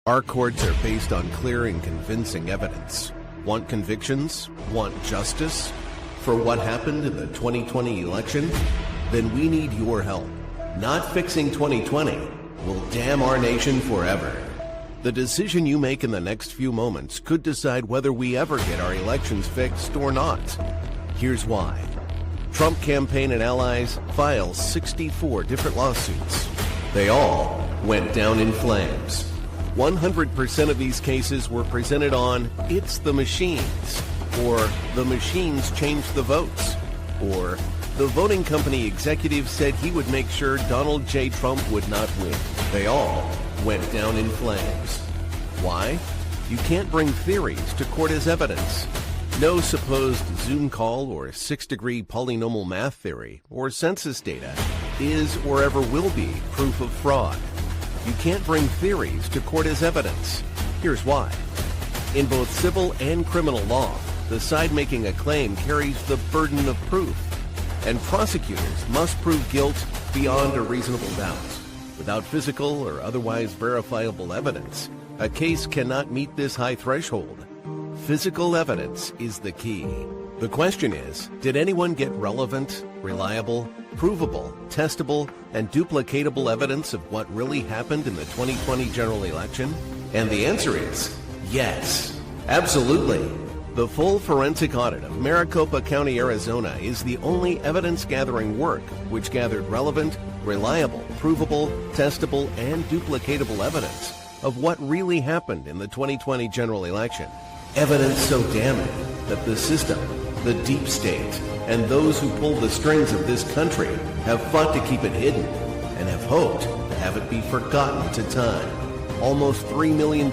Our courts are based on clear and convincing evidence. Want convictions? Want justice? For what happened in the 2020 election? Then we need your help. Not fixing 2020 will damn our nation forever. The decision you make in the next few moments could decide whether we ever get our elections fixed or not. Here's why. Trump campaign and allies file 64 different lawsuits. They all went down in flames. 100% of these cases were presented on "It's the machines," or "The machines changed the votes," or "The voting company executive said he would make sure Donald J. Trump would not win." They all went down in flames. Why? You can't bring theories to court as evidence. No supposed Zoom call or six-degree polynomial math theory or census data is or ever will be proof of fraud. You can't bring theories to court as evidence. Here's why. In both civil and criminal law, the side making a claim carries the burden of proof, and prosecutors must prove guilt beyond a reasonable doubt. Without physical or otherwise verifiable evidence, a case cannot meet this high threshold. Physical evidence is the key. The question is, did anyone get relevant, reliable, provable, testable, and duplicatable evidence of what really happened in the 2020 general election? And the answer is yes, absolutely. The full forensic audit of Maricopa County, Arizona is the only evidence-gathering work which gathered relevant, reliable, provable, testable, and duplicatable evidence of what really happened in the 2020 general election. Evidence so damning that the system, the deep state, and those who pull the strings of this country have fought to keep it hidden and have hoped to have it be forgotten to time. Almost $3 million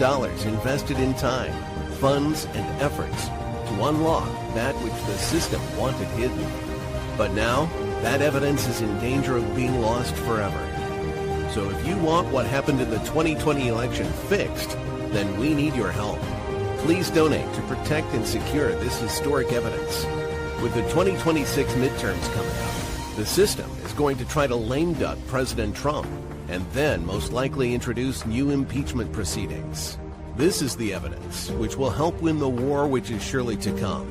invested in time, funds, and efforts to unlock that which the system wanted hidden. But now, that evidence is in danger of being lost forever. So if you want what happened in the 2020 election fixed, then we need your help. Please donate to protect and secure this historic evidence. With the 2026 midterms coming up, the system is going to try to lame duck President Trump and then most likely introduce new impeachment proceedings. This is the evidence which will help win the war which is surely to come.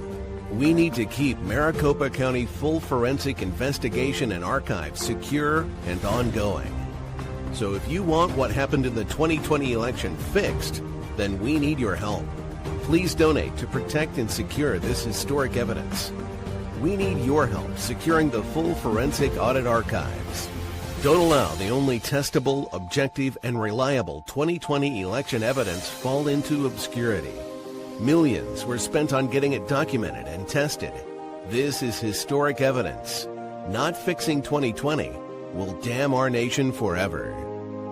We need to keep Maricopa County full forensic investigation and archives secure and ongoing. So if you want what happened in the 2020 election fixed, then we need your help. Please donate to protect and secure this historic evidence. We need your help securing the full forensic audit archives. Don't allow the only testable, objective, and reliable 2020 election evidence fall into obscurity. Millions were spent on getting it documented and tested. This is historic evidence. Not fixing 2020 will damn our nation forever.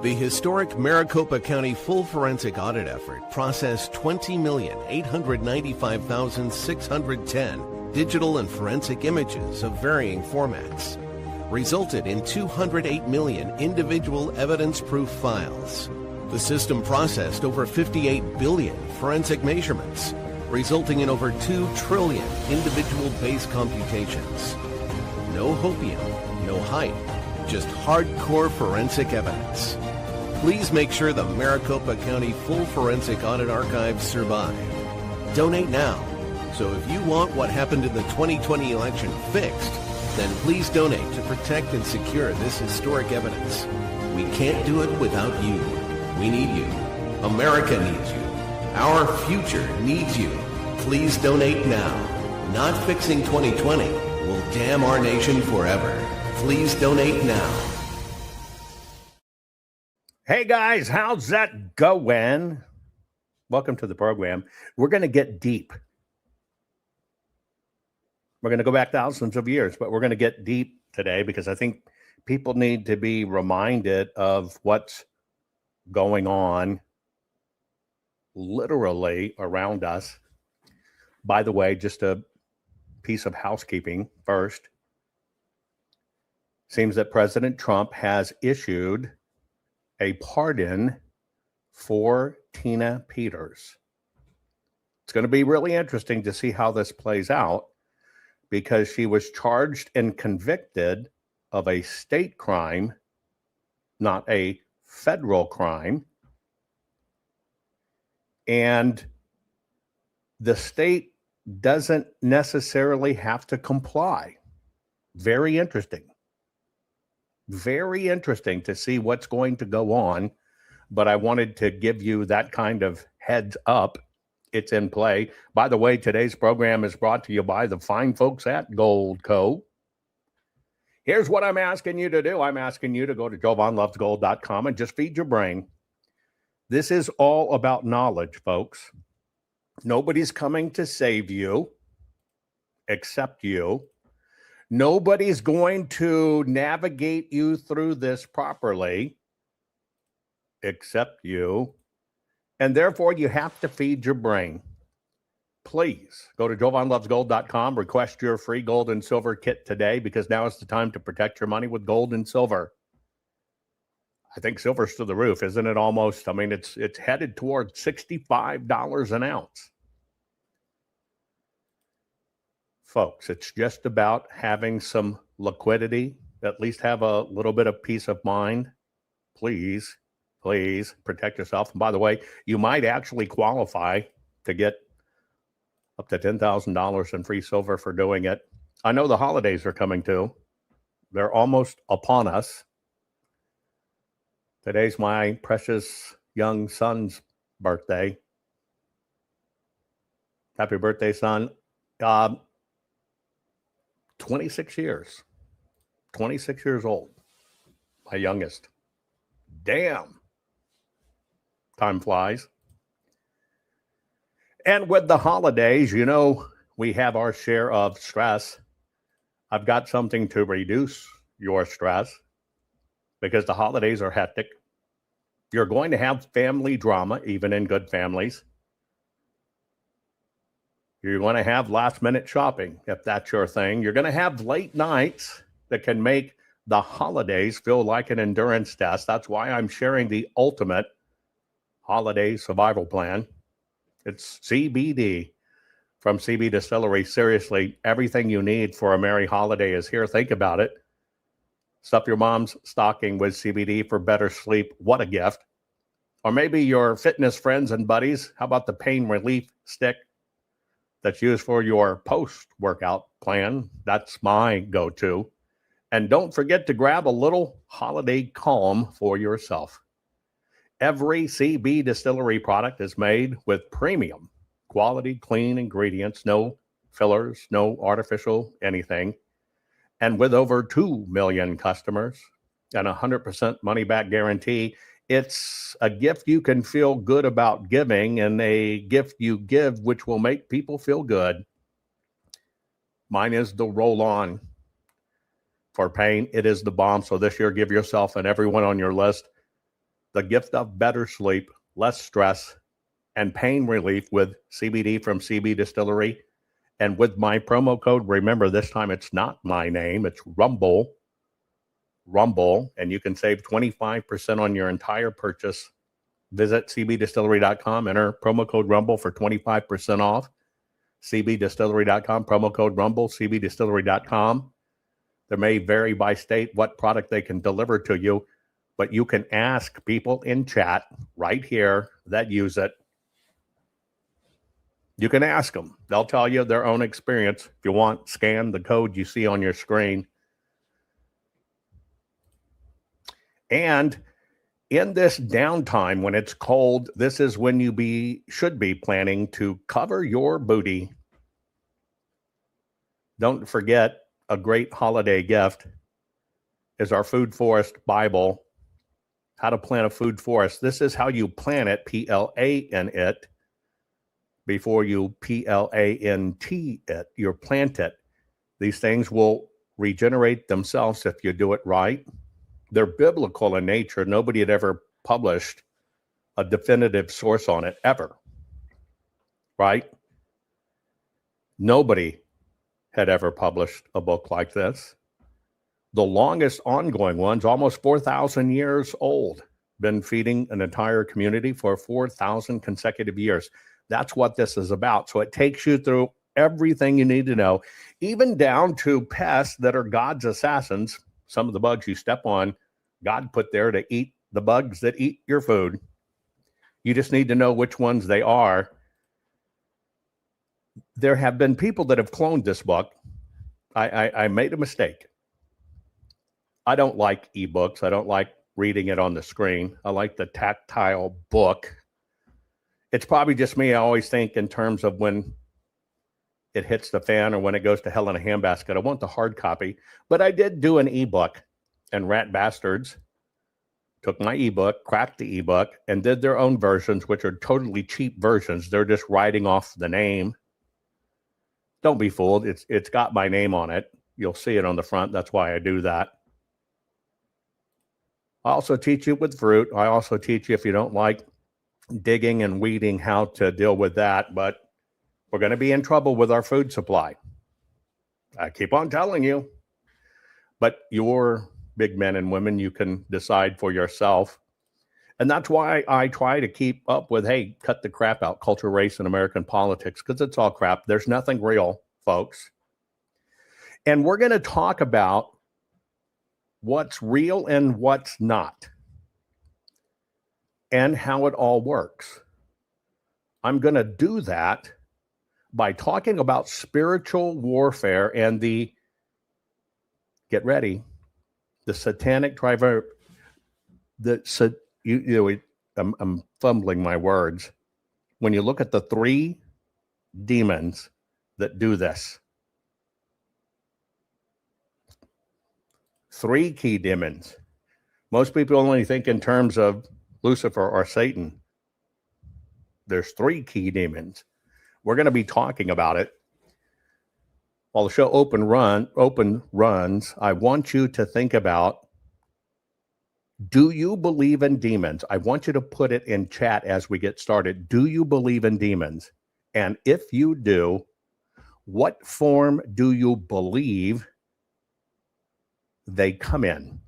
The historic Maricopa County full forensic audit effort processed 20,895,610 digital and forensic images of varying formats, resulted in 208 million individual evidence-proof files. The system processed over 58 billion forensic measurements, resulting in over 2 trillion individual base computations. No hopium, no hype, just hardcore forensic evidence. Please make sure the Maricopa County full forensic audit archives survive. Donate now. So if you want what happened in the 2020 election fixed, then please donate to protect and secure this historic evidence. We can't do it without you. We need you. America needs you. Our future needs you. Please donate now. Not fixing 2020 will damn our nation forever. Please donate now. Hey guys, how's that going? Welcome to the program. We're going to get deep. We're going to go back thousands of years, but we're going to get deep today because I think people need to be reminded of what's going on literally around us. By the way, just a piece of housekeeping first. Seems that President Trump has issued a pardon for Tina Peters. It's going to be really interesting to see how this plays out because she was charged and convicted of a state crime, not a federal crime. And the state doesn't necessarily have to comply. Very interesting. Very interesting to see what's going to go on. But I wanted to give you that kind of heads up. It's in play. By the way, today's program is brought to you by the fine folks at Gold Co. Here's what I'm asking you to do. I'm asking you to go to jovanlovesgold.com and just feed your brain. This is all about knowledge, folks. Nobody's coming to save you except you. Nobody's going to navigate you through this properly except you. And therefore, you have to feed your brain. Please go to jovanlovesgold.com, request your free gold and silver kit today, because now is the time to protect your money with gold and silver. I think silver's to the roof, isn't it? Almost. I mean, it's headed toward $65 an ounce. Folks, it's just about having some liquidity, at least have a little bit of peace of mind. Please protect yourself. And by the way, you might actually qualify to get up to $10,000 in free silver for doing it. I know the holidays are coming too. They're almost upon us. Today's my precious young son's birthday. Happy birthday, son. 26 years. 26 years old. My youngest. Damn. Time flies. And with the holidays, you know, we have our share of stress. I've got something to reduce your stress because the holidays are hectic. You're going to have family drama, even in good families. You're going to have last-minute shopping, if that's your thing. You're going to have late nights that can make the holidays feel like an endurance test. That's why I'm sharing the ultimate holiday survival plan. It's CBD from CB Distillery. Seriously, everything you need for a merry holiday is here. Think about it. Stuff your mom's stocking with CBD for better sleep. What a gift. Or maybe your fitness friends and buddies. How about the pain relief stick that's used for your post-workout plan? That's my go-to. And don't forget to grab a little holiday calm for yourself. Every CB Distillery product is made with premium quality, clean ingredients, no fillers, no artificial anything. And with over 2 million customers and 100% money-back guarantee, it's a gift you can feel good about giving, and a gift you give which will make people feel good. Mine is the roll-on for pain. It is the bomb. So this year, give yourself and everyone on your list the gift of better sleep, less stress, and pain relief with CBD from CB Distillery. And with my promo code, remember this time it's not my name, it's Rumble, and you can save 25% on your entire purchase. Visit cbdistillery.com, enter promo code Rumble for 25% off. cbdistillery.com, promo code Rumble, cbdistillery.com. There may vary by state what product they can deliver to you, but you can ask people in chat right here that use it. You can ask them. They'll tell you their own experience. If you want, scan the code you see on your screen. And in this downtime, when it's cold, this is when you should be planning to cover your booty. Don't forget, a great holiday gift is our Food Forest Bible. How to plant a food forest. This is how you plant it, P-L-A-N it, before you P-L-A-N-T it. You plant it. These things will regenerate themselves if you do it right. They're biblical in nature. Nobody had ever published a definitive source on it, ever. Right? Nobody had ever published a book like this. The longest ongoing one's almost 4,000 years old. Been feeding an entire community for 4,000 consecutive years. That's what this is about. So it takes you through everything you need to know, even down to pests that are God's assassins. Some of the bugs you step on, God put there to eat the bugs that eat your food. You just need to know which ones they are. There have been people that have cloned this book. I made a mistake. I don't like ebooks. I don't like reading it on the screen. I like the tactile book. It's probably just me. I always think in terms of when it hits the fan or when it goes to hell in a handbasket. I want the hard copy. But I did do an ebook, and rat bastards took my ebook, cracked the ebook, and did their own versions, which are totally cheap versions. They're just writing off the name. Don't be fooled. It's got my name on it. You'll see it on the front. That's why I do that. I also teach you with fruit. I also teach you, if you don't like digging and weeding, how to deal with that. But we're going to be in trouble with our food supply. I keep on telling you. But you're big men and women. You can decide for yourself. And that's why I try to keep up with, hey, cut the crap out, culture, race, and American politics, because it's all crap. There's nothing real, folks. And we're going to talk about what's real and what's not, and how it all works. I'm going to do that by talking about spiritual warfare and the, get ready, the satanic triumvirate. I'm fumbling my words. When you look at the three demons that do this, three key demons. Most people only think in terms of Lucifer or Satan. There's three key demons. We're going to be talking about it. While the show open runs, I want you to think about, do you believe in demons? I want you to put it in chat as we get started. Do you believe in demons? And if you do, what form do you believe they come in?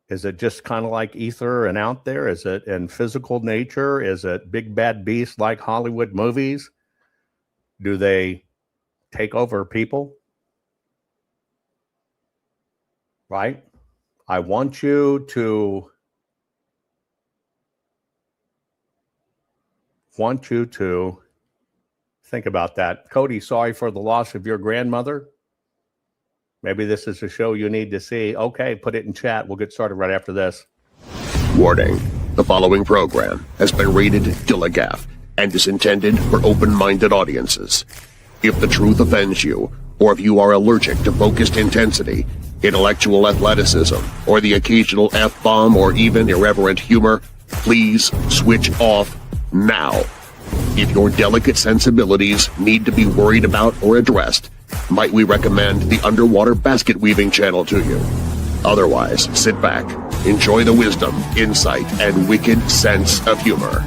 Is it just kind of like ether and out there? Is it in physical nature? Is it big bad beasts like Hollywood movies? Do they take over people? Right? I want you to think about that. Cody, sorry for the loss of your grandmother. Maybe this is a show you need to see. Okay, put it in chat. We'll get started right after this. Warning. The following program has been rated Dilligaff and is intended for open-minded audiences. If the truth offends you, or if you are allergic to focused intensity, intellectual athleticism, or the occasional F-bomb or even irreverent humor, please switch off now. If your delicate sensibilities need to be worried about or addressed, might we recommend the Underwater Basket Weaving channel to you? Otherwise, sit back, enjoy the wisdom, insight, and wicked sense of humor.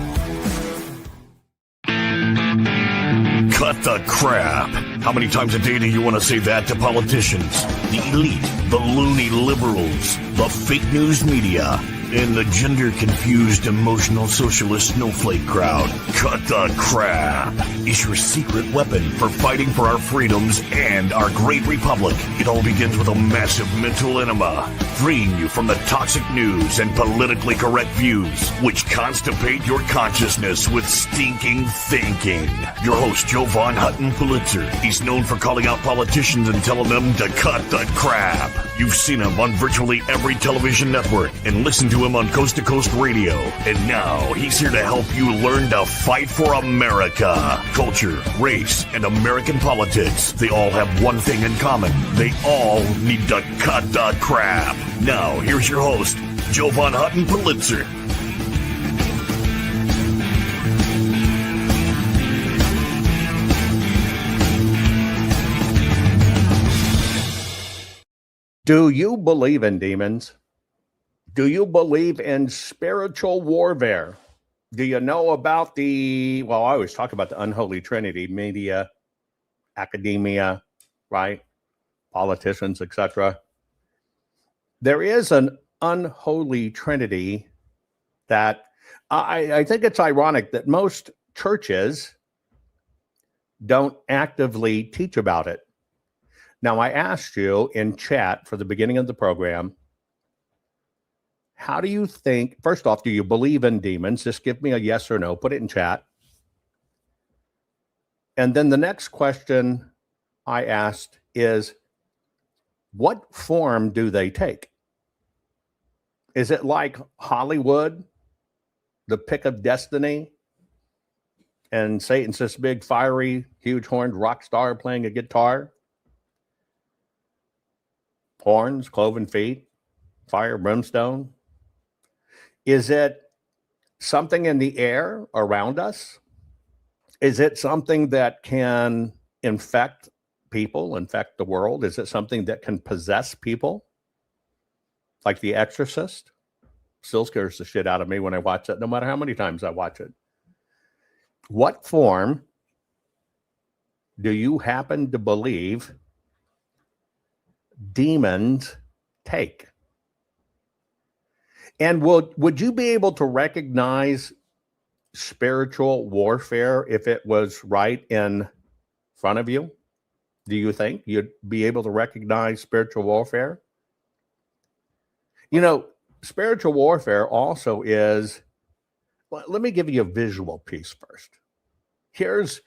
Cut the crap. How many times a day do you want to say that to politicians, the elite, the loony liberals, the fake news media, and the gender-confused, emotional socialist snowflake crowd? Cut the crap is your secret weapon for fighting for our freedoms and our great republic. It all begins with a massive mental enema, freeing you from the toxic news and politically correct views, which constipate your consciousness with stinking thinking. Your host, Jovan Hutton Pulitzer. He's known for calling out politicians and telling them to cut the crap. You've seen him on virtually every television network and listened to him on Coast to Coast Radio. And now he's here to help you learn to fight for America. Culture, race, and American politics. They all have one thing in common. They all need to cut the crap. Now, here's your host, Jovan Hutton Pulitzer. Do you believe in demons? Do you believe in spiritual warfare? Do you know about I always talk about the unholy trinity, media, academia, right? Politicians, etc. There is an unholy trinity that I think it's ironic that most churches don't actively teach about it. Now, I asked you in chat for the beginning of the program, how do you think, first off, do you believe in demons? Just give me a yes or no, put it in chat. And then the next question I asked is, what form do they take? Is it like Hollywood, the pick of destiny, and Satan's this big, fiery, huge horned rock star playing a guitar? Horns, cloven feet, fire, brimstone. Is it something in the air around us? Is it something that can infect people, infect the world? Is it something that can possess people? Like The Exorcist? Still scares the shit out of me when I watch it, no matter how many times I watch it. What form do you happen to believe demons take? And would you be able to recognize spiritual warfare if it was right in front of you? Do you think you'd be able to recognize spiritual warfare? You know, spiritual warfare also is, well, let me give you a visual piece first. Here's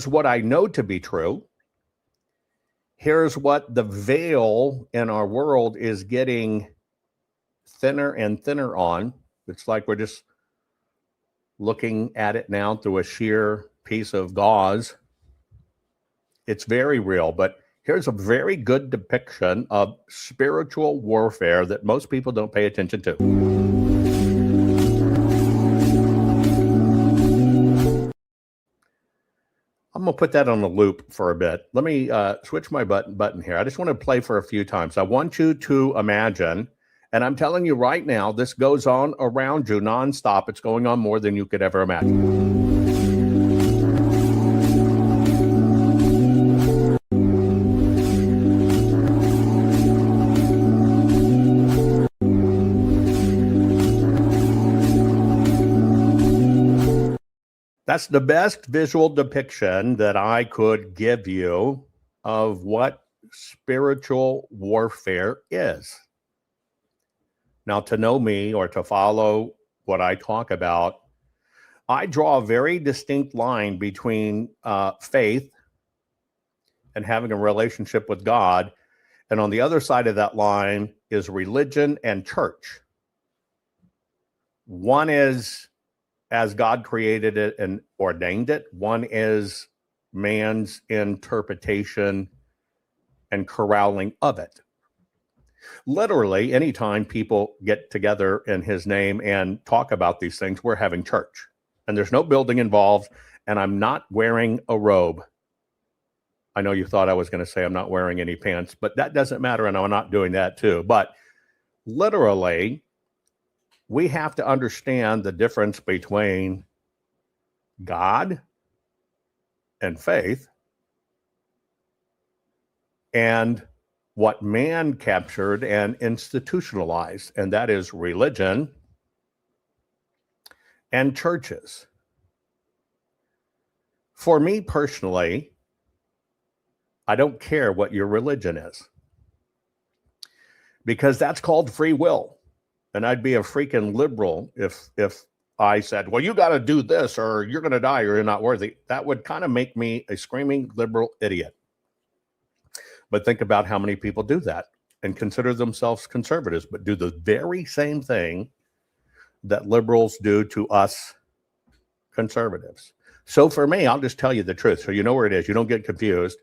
what I know to be true. Here's what the veil in our world is getting thinner and thinner on. It's like we're just looking at it now through a sheer piece of gauze. It's very real, but here's a very good depiction of spiritual warfare that most people don't pay attention to. I'm going to put that on a loop for a bit. Let me switch my button here. I just want to play for a few times. I want you to imagine, and I'm telling you right now, this goes on around you nonstop. It's going on more than you could ever imagine. That's the best visual depiction that I could give you of what spiritual warfare is. Now, to know me or to follow what I talk about, I draw a very distinct line between faith and having a relationship with God. And on the other side of that line is religion and church. One is as God created it and ordained it. One is man's interpretation and corralling of it. Literally, anytime people get together in his name and talk about these things, we're having church. And there's no building involved, and I'm not wearing a robe. I know you thought I was going to say I'm not wearing any pants, but that doesn't matter, and I'm not doing that too. But literally, we have to understand the difference between God and faith and what man captured and institutionalized, and that is religion and churches. For me personally, I don't care what your religion is, because that's called free will. And I'd be a freaking liberal if I said, well, you got to do this or you're going to die or you're not worthy. That would kind of make me a screaming liberal idiot. But think about how many people do that and consider themselves conservatives, but do the very same thing that liberals do to us conservatives. So for me, I'll just tell you the truth. So you know where it is. You don't get confused.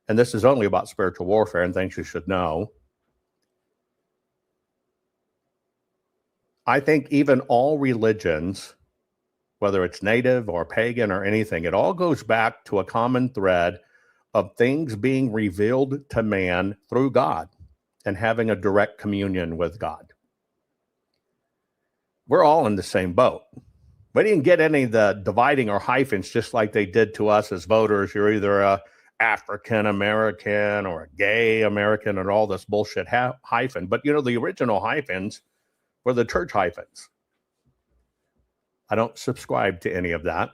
And this is only about spiritual warfare and things you should know. I think even all religions, whether it's native or pagan or anything, it all goes back to a common thread of things being revealed to man through God and having a direct communion with God. We're all in the same boat. We didn't get any of the dividing or hyphens just like they did to us as voters. You're either a African American or a gay American and all this bullshit hyphen. But you know, the original hyphens were the church hyphens. I don't subscribe to any of that.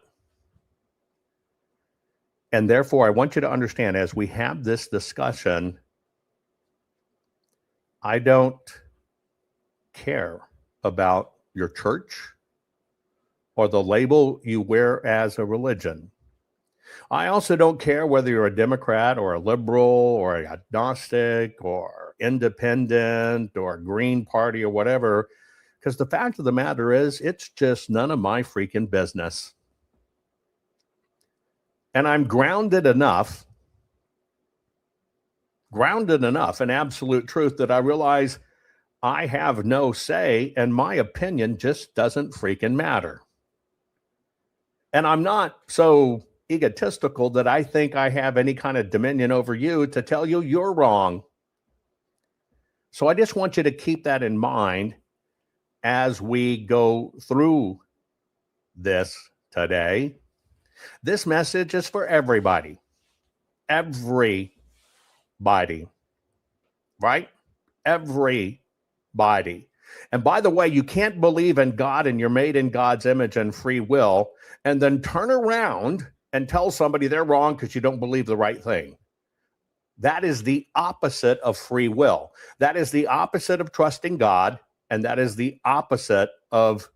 And therefore, I want you to understand, as we have this discussion, I don't care about your church or the label you wear as a religion. I also don't care whether you're a Democrat or a liberal or an agnostic or independent or a Green Party or whatever, because the fact of the matter is, it's just none of my freaking business. And I'm grounded enough in absolute truth that I realize I have no say and my opinion just doesn't freaking matter. And I'm not so egotistical that I think I have any kind of dominion over you to tell you you're wrong. So I just want you to keep that in mind as we go through this today. This message is for everybody. Everybody. Right? Everybody. And by the way, you can't believe in God and you're made in God's image and free will and then turn around and tell somebody they're wrong because you don't believe the right thing. That is the opposite of free will. That is the opposite of trusting God, and that is the opposite of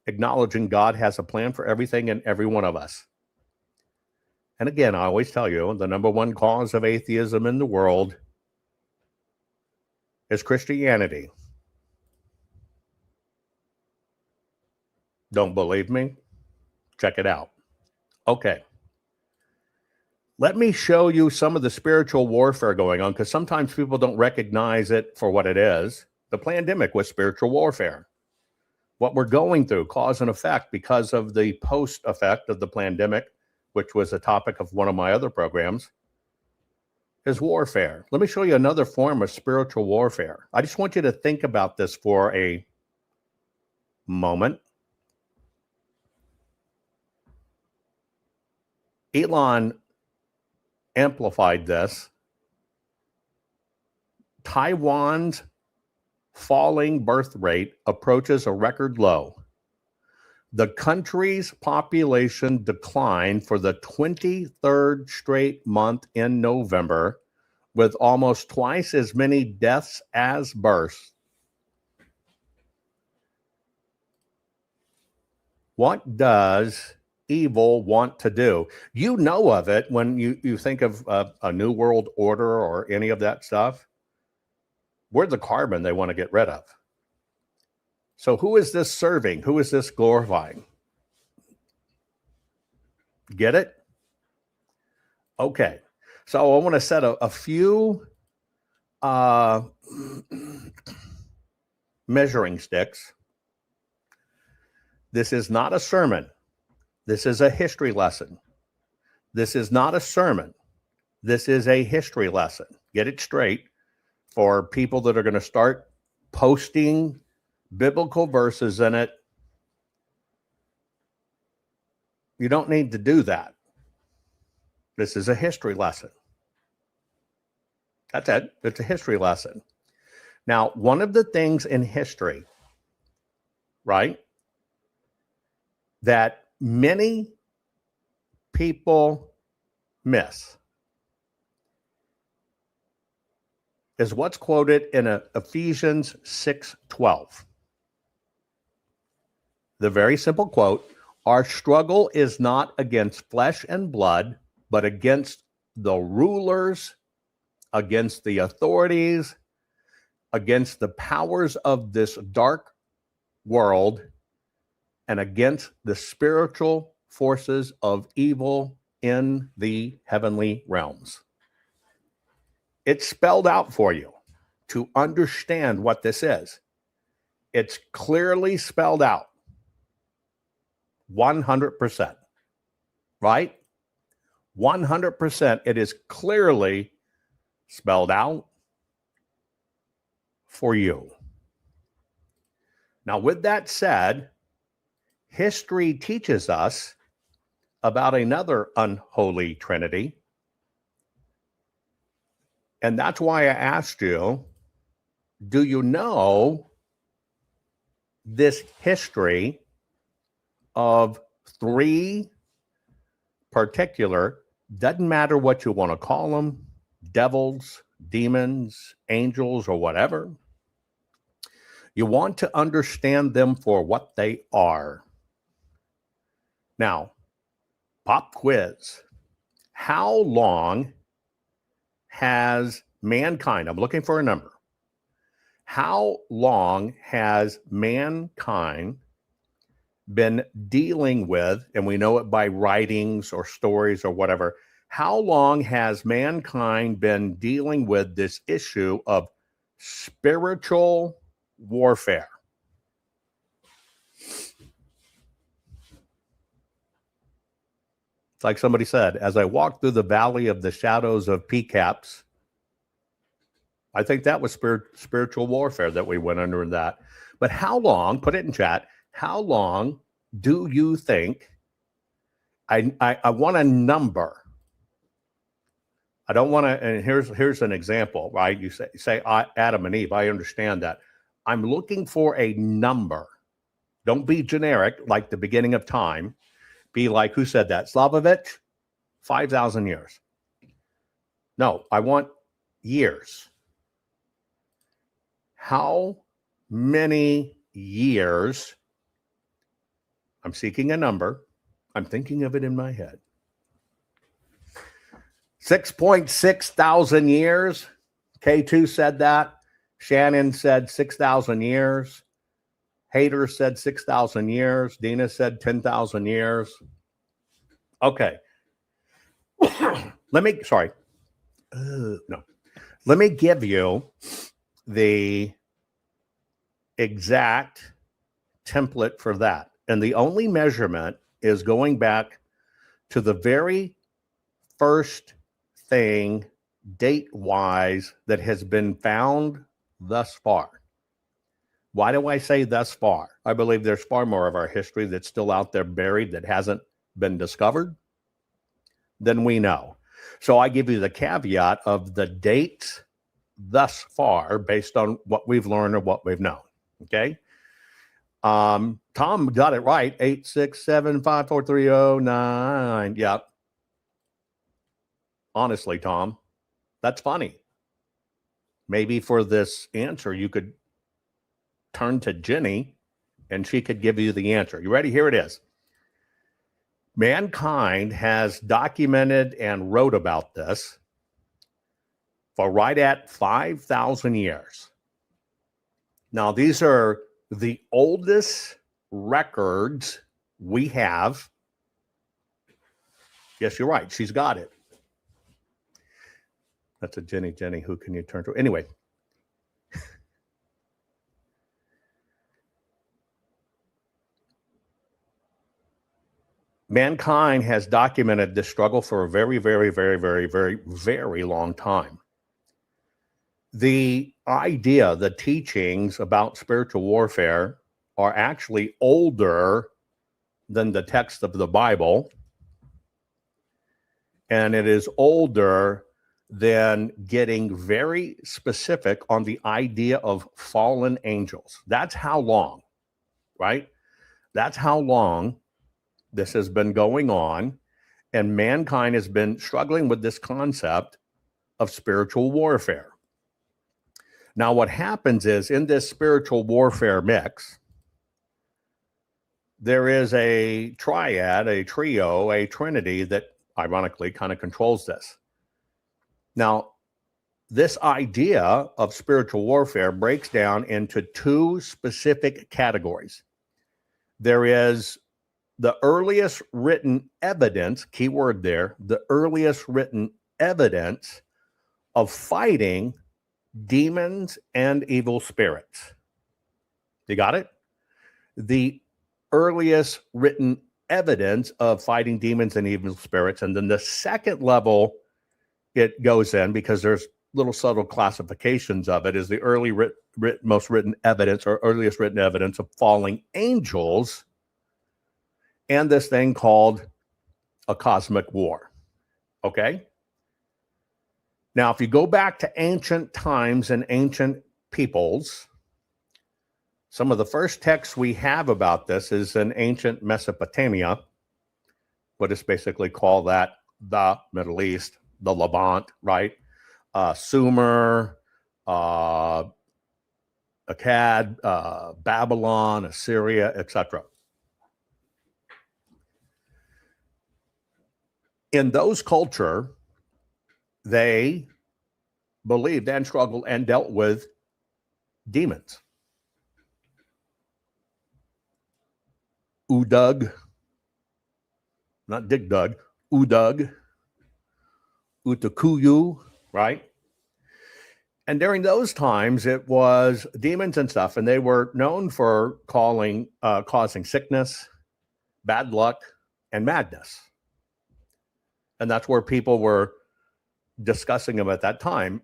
acknowledging God has a plan for everything and every one of us. And again, I always tell you, the number one cause of atheism in the world is Christianity. Don't believe me? Check it out. Okay. Let me show you some of the spiritual warfare going on, because sometimes people don't recognize it for what it is. The pandemic was spiritual warfare. What we're going through, cause and effect, because of the post effect of the pandemic, which was a topic of one of my other programs, is warfare. Let me show you another form of spiritual warfare. I just want you to think about this for a moment. Elon amplified this. Taiwan's falling birth rate approaches a record low. The country's population declined for the 23rd straight month in November, with almost twice as many deaths as births. What does evil want to do? You know of it when you think of a new world order or any of that stuff. We're the carbon they want to get rid of. So who is this serving? Who is this glorifying? Get it? Okay. So I want to set a few measuring sticks. This is not a sermon. This is a history lesson. This is not a sermon. This is a history lesson. Get it straight for people that are going to start posting biblical verses in it. You don't need to do that. This is a history lesson. That's it. It's a history lesson. Now, one of the things in history, right, that many people miss is what's quoted in Ephesians 6:12. The very simple quote, "Our struggle is not against flesh and blood, but against the rulers, against the authorities, against the powers of this dark world, and against the spiritual forces of evil in the heavenly realms." It's spelled out for you to understand what this is. It's clearly spelled out. 100%. Right? 100%. It is clearly spelled out for you. Now, with that said, history teaches us about another unholy trinity. And that's why I asked you, do you know this history of three particular, doesn't matter what you want to call them, devils, demons, angels, or whatever? You want to understand them for what they are. Now, pop quiz. How long has mankind, I'm looking for a number. How long has mankind been dealing with, and we know it by writings or stories or whatever, how long has mankind been dealing with this issue of spiritual warfare? It's like somebody said, as I walked through the valley of the shadows of PCAPs, I think that was spiritual warfare that we went under in that. But how long, put it in chat, how long do you think, I want a number. I don't want to, and here's an example, right? You say Adam and Eve, I understand that. I'm looking for a number. Don't be generic, like the beginning of time. Be like, who said that? Slavovich? 5,000 years. No, I want years. How many years? I'm seeking a number. I'm thinking of it in my head. 6.6 thousand years. K2 said that. Shannon said 6,000 years. Hader said 6,000 years. Dina said 10,000 years. Okay. Let me give you the exact template for that. And the only measurement is going back to the very first thing date-wise that has been found thus far. Why do I say thus far? I believe there's far more of our history that's still out there buried that hasn't been discovered than we know. So I give you the caveat of the dates thus far based on what we've learned or what we've known. Okay. Tom got it right. 8675430 Yeah. Honestly, Tom, that's funny. Maybe for this answer, you could turn to Jenny and she could give you the answer. You ready? Here it is. Mankind has documented and wrote about this for right at 5,000 years. Now, these are the oldest records we have. Yes, you're right. She's got it. That's a Jenny. Jenny, who can you turn to? Anyway. Mankind has documented this struggle for a very, very, very, very, very, very long time. The idea, the teachings about spiritual warfare are actually older than the text of the Bible. And it is older than getting very specific on the idea of fallen angels. That's how long, right? That's how long this has been going on, and mankind has been struggling with this concept of spiritual warfare. Now, what happens is in this spiritual warfare mix, there is a triad, a trio, a trinity that ironically kind of controls this. Now, this idea of spiritual warfare breaks down into two specific categories. There is the earliest written evidence, key word there, the earliest written evidence of fighting demons and evil spirits. You got it? The earliest written evidence of fighting demons and evil spirits. And then the second level it goes in, because there's little subtle classifications of it, is the most written evidence or earliest written evidence of falling angels and this thing called a cosmic war. Okay? Now, if you go back to ancient times and ancient peoples, some of the first texts we have about this is in ancient Mesopotamia, but it's basically called that the Middle East, the Levant, right? Sumer, Akkad, Babylon, Assyria, etc. In those culture, they believed and struggled and dealt with demons. Udug, not Dig Dug, Udug, Utakuyu, right? And during those times, it was demons and stuff, and they were known for causing sickness, bad luck, and madness. And that's where people were discussing them at that time.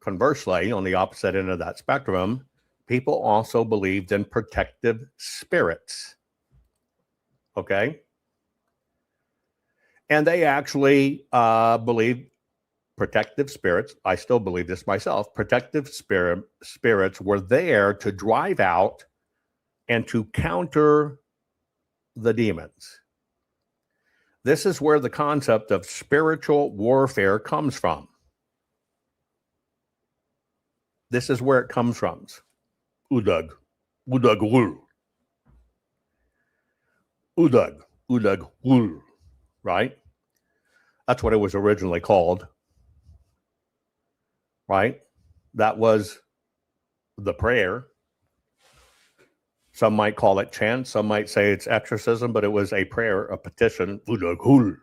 Conversely, on the opposite end of that spectrum, people also believed in protective spirits. Okay? And they actually believed protective spirits, I still believe this myself, protective spirits were there to drive out and to counter the demons. This is where the concept of spiritual warfare comes from. This is where it comes from. Udag, Udagul. Udag, Udagul, right? That's what it was originally called, right? That was the prayer. Some might call it chant. Some might say it's exorcism, but it was a prayer, a petition, Udagul,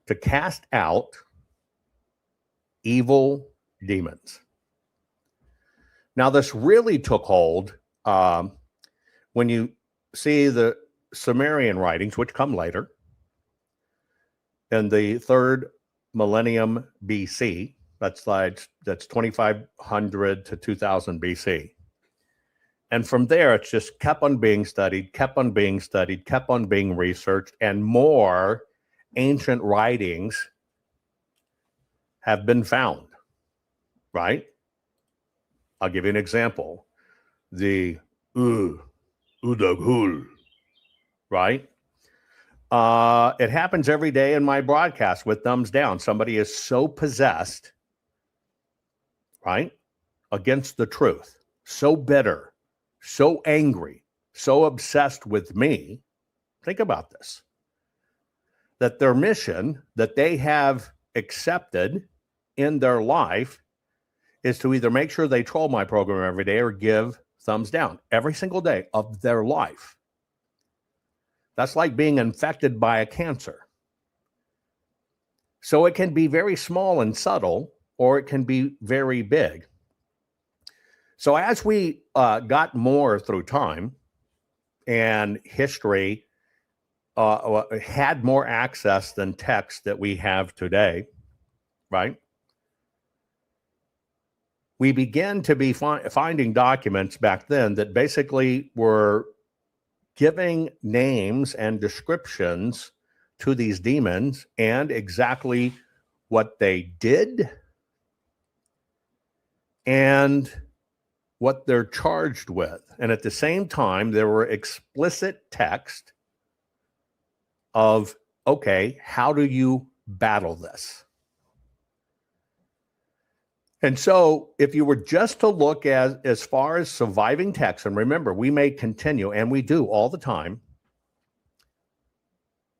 to cast out evil demons. Now, this really took hold when you see the Sumerian writings, which come later, in the 3rd millennium BC. That's 2500 to 2000 BC. And from there, it's just kept on being studied, kept on being studied, kept on being researched, and more ancient writings have been found, right? I'll give you an example. The Udagul, right? It happens every day in my broadcast with thumbs down. Somebody is so possessed, right, against the truth, so bitter, so angry, so obsessed with me. Think about this. That their mission that they have accepted in their life is to either make sure they troll my program every day or give thumbs down every single day of their life. That's like being infected by a cancer. So it can be very small and subtle, or it can be very big. So as we got more through time and history had more access than text that we have today, right? We began to be finding documents back then that basically were giving names and descriptions to these demons and exactly what they did and what they're charged with. And at the same time, there were explicit text of, okay, how do you battle this? And so if you were just to look as far as surviving text, and remember, we may continue, and we do all the time,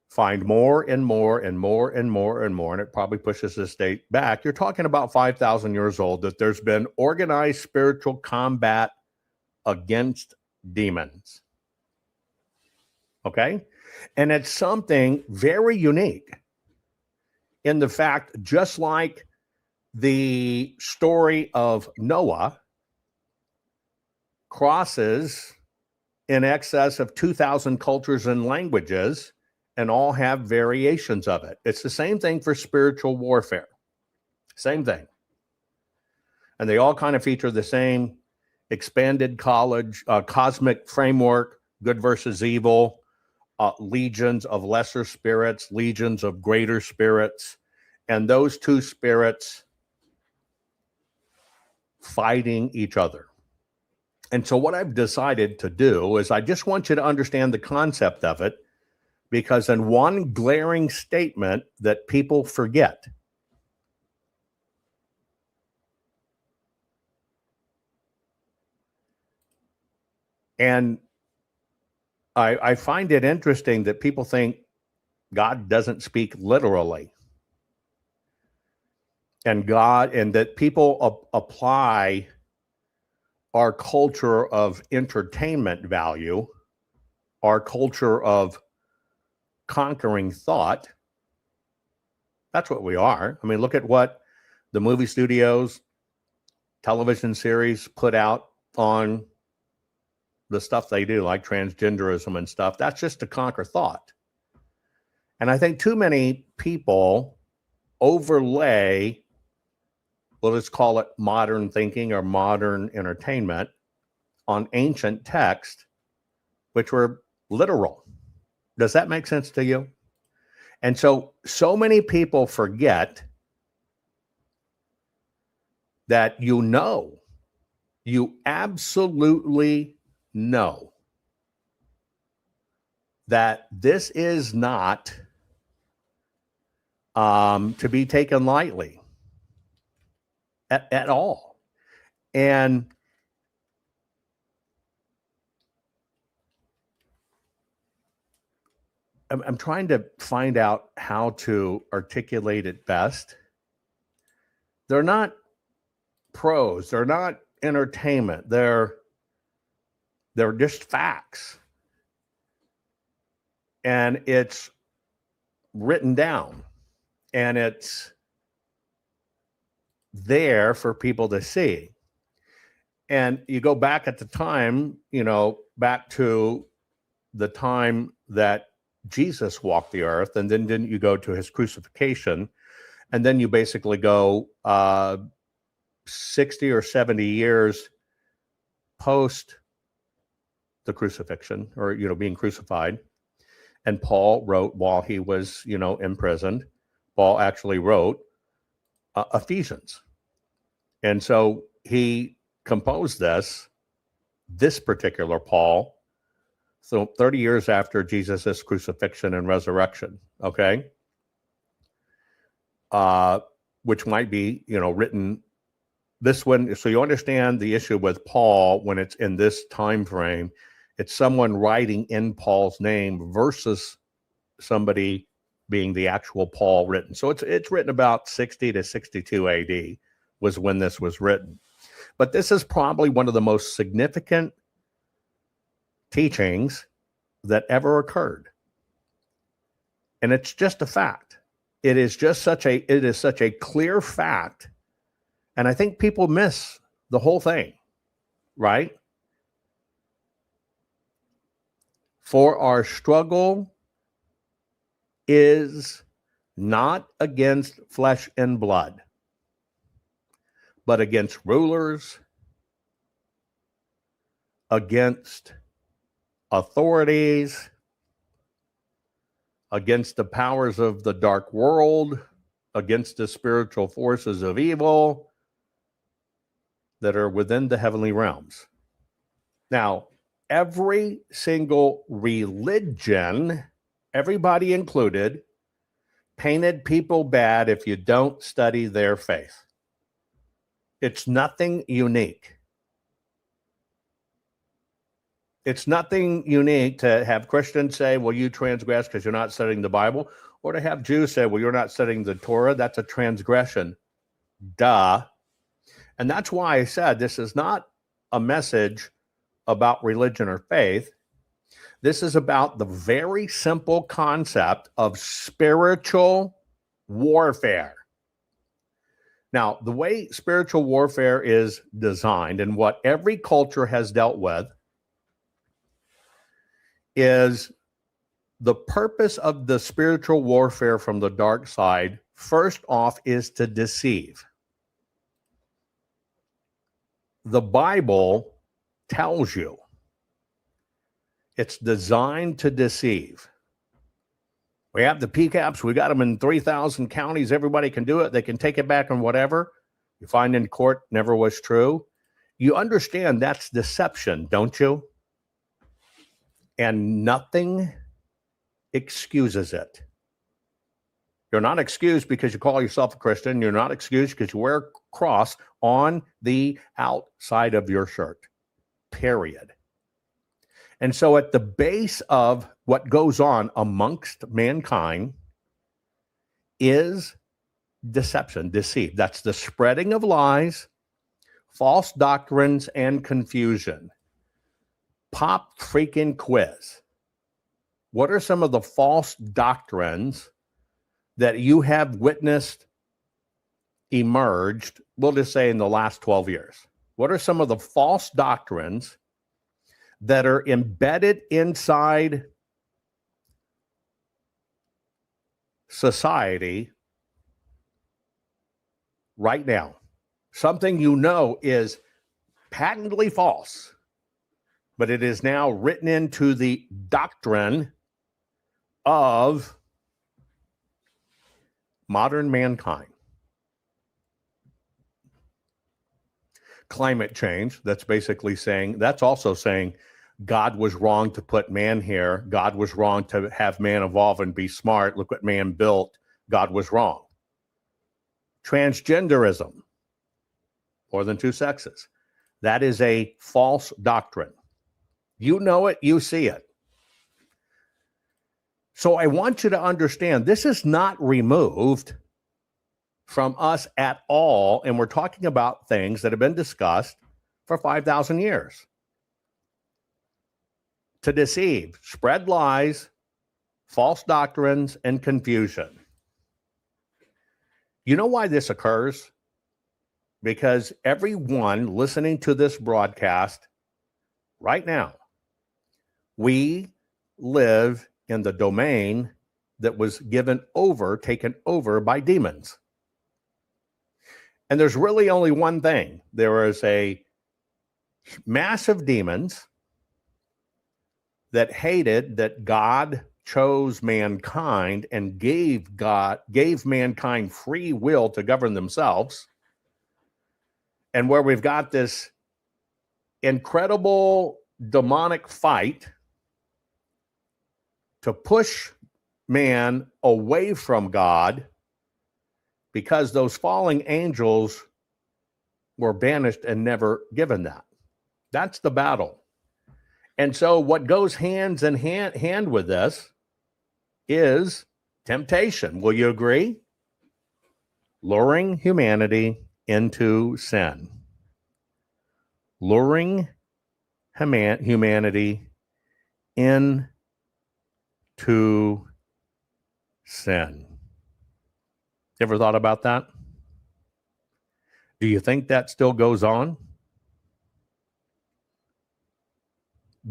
find more and more and more and more and more, and it probably pushes this date back. You're talking about 5,000 years old, that there's been organized spiritual combat against demons. Okay? And it's something very unique in the fact, just like the story of Noah crosses in excess of 2,000 cultures and languages, and all have variations of it. It's the same thing for spiritual warfare. Same thing. And they all kind of feature the same expanded cosmic framework, good versus evil, legions of lesser spirits, legions of greater spirits, and those two spirits fighting each other. And so what I've decided to do is I just want you to understand the concept of it, because in one glaring statement that people forget, And I find it interesting that people think God doesn't speak literally. And that people apply our culture of entertainment value, our culture of conquering thought. That's what we are. I mean, look at what the movie studios, television series put out on the stuff they do, like transgenderism and stuff. That's just to conquer thought. And I think too many people overlay, well, let's call it modern thinking or modern entertainment, on ancient text, which were literal. Does that make sense to you? And so many people forget that you absolutely know that this is not to be taken lightly at all. And I'm trying to find out how to articulate it best. They're not prose. They're not entertainment. They're just facts. And it's written down. And it's there for people to see. And you go back at the time, back to the time that Jesus walked the earth, and then didn't you go to his crucifixion, and then you basically go 60 or 70 years post the crucifixion, or being crucified. And Paul wrote while he was imprisoned. Paul actually wrote Ephesians, and so he composed this particular Paul. So 30 years after Jesus' crucifixion and resurrection, okay? Which might be, written this one. So you understand the issue with Paul when it's in this time frame. It's someone writing in Paul's name versus somebody being the actual Paul written. So it's written about 60 to 62 AD was when this was written. But this is probably one of the most significant teachings that ever occurred. And it's just a fact. It is such a clear fact. And I think people miss the whole thing, right? For our struggle is not against flesh and blood, but against rulers, against authorities, against the powers of the dark world, against the spiritual forces of evil that are within the heavenly realms. Now, every single religion, everybody included, painted people bad if you don't study their faith. It's nothing unique. It's nothing unique to have Christians say, well, you transgress because you're not studying the Bible, or to have Jews say, well, you're not studying the Torah. That's a transgression. Duh. And that's why I said this is not a message about religion or faith. This is about the very simple concept of spiritual warfare. Now, the way spiritual warfare is designed and what every culture has dealt with is the purpose of the spiritual warfare from the dark side, first off, is to deceive. The Bible tells you it's designed to deceive. We have the PCAPs. We got them in 3,000 counties. Everybody can do it. They can take it back and whatever. You find in court never was true. You understand that's deception, don't you? And nothing excuses it. You're not excused because you call yourself a Christian. You're not excused because you wear a cross on the outside of your shirt. Period. And so at the base of what goes on amongst mankind is deception, deceit. That's the spreading of lies, false doctrines, and confusion. Pop freaking quiz. What are some of the false doctrines that you have witnessed emerged, we'll just say in the last 12 years? What are some of the false doctrines that are embedded inside society right now? Something you know is patently false, but it is now written into the doctrine of modern mankind. Climate change, that's basically saying, that's also saying God was wrong to put man here. God was wrong to have man evolve and be smart. Look what man built. God was wrong. Transgenderism, more than two sexes. That is a false doctrine. You know it, you see it. So I want you to understand this is not removed from us at all. And we're talking about things that have been discussed for 5,000 years. To deceive, spread lies, false doctrines, and confusion. You know why this occurs? Because everyone listening to this broadcast right now, we live in the domain that was taken over by demons. And there's really only one thing. There is a massive demons that hated that God chose mankind and gave mankind free will to govern themselves. And where we've got this incredible demonic fight to push man away from God, because those falling angels were banished and never given that. That's the battle. And so what goes hand in hand with this is temptation. Will you agree? Luring humanity into sin. Luring humanity into sin. Ever thought about that? Do you think that still goes on?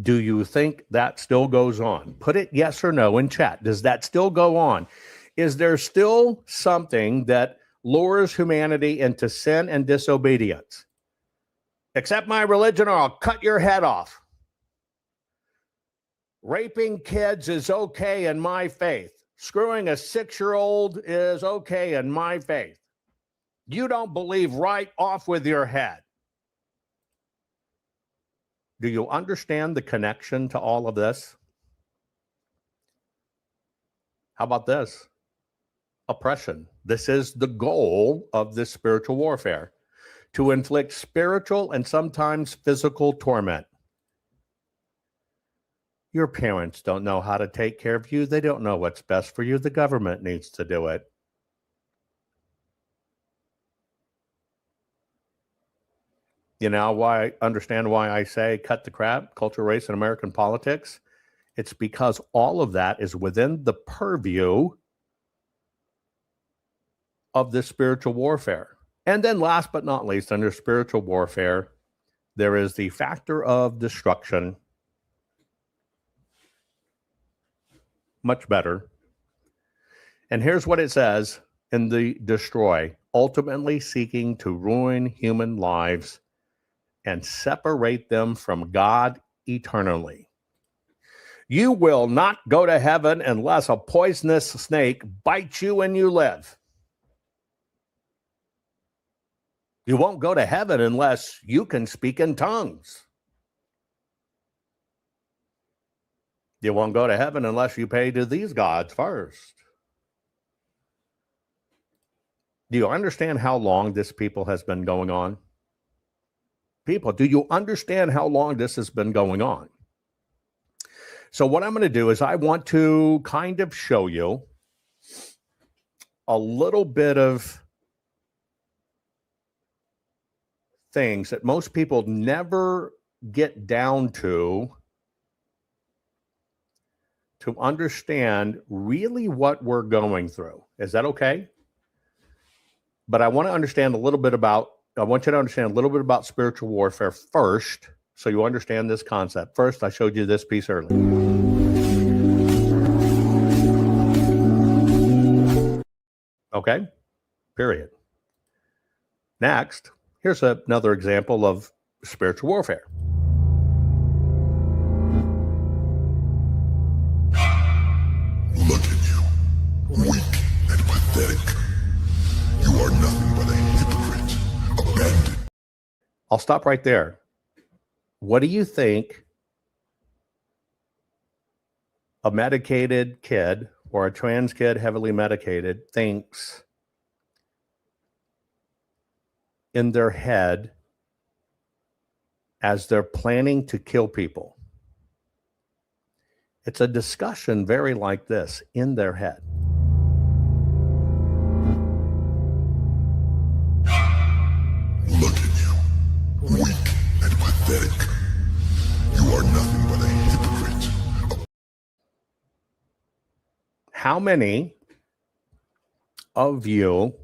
Do you think that still goes on? Put it yes or no in chat. Does that still go on? Is there still something that lures humanity into sin and disobedience? Accept my religion or I'll cut your head off. Raping kids is okay in my faith. Screwing a 6-year-old is okay in my faith. You don't believe, right off with your head. Do you understand the connection to all of this? How about this? Oppression. This is the goal of this spiritual warfare, to inflict spiritual and sometimes physical torment. Your parents don't know how to take care of you. They don't know what's best for you. The government needs to do it. You know understand why I say cut the crap, culture, race, and American politics? It's because all of that is within the purview of this spiritual warfare. And then last but not least, under spiritual warfare, there is the factor of destruction. Much better. And here's what it says in the destroy, ultimately seeking to ruin human lives and separate them from God eternally. You will not go to heaven unless a poisonous snake bites you and you live. You won't go to heaven unless you can speak in tongues. You won't go to heaven unless you pay to these gods first. Do you understand how long this people has been going on? People, do you understand how long this has been going on? So what I'm going to do is I want to kind of show you a little bit of things that most people never get down to understand really what we're going through. Is that okay? But I want to understand a little bit about, I want you to understand a little bit about spiritual warfare first, so you understand this concept. First, I showed you this piece earlier. Okay? Period. Next, here's another example of spiritual warfare. Look at you, weak and pathetic. You are nothing but a hypocrite, abandoned. I'll stop right there. What do you think a medicated kid or a trans kid heavily medicated thinks in their head as they're planning to kill people? It's a discussion very like this in their head. Look at you, weak and pathetic. You are nothing but a hypocrite. How many of you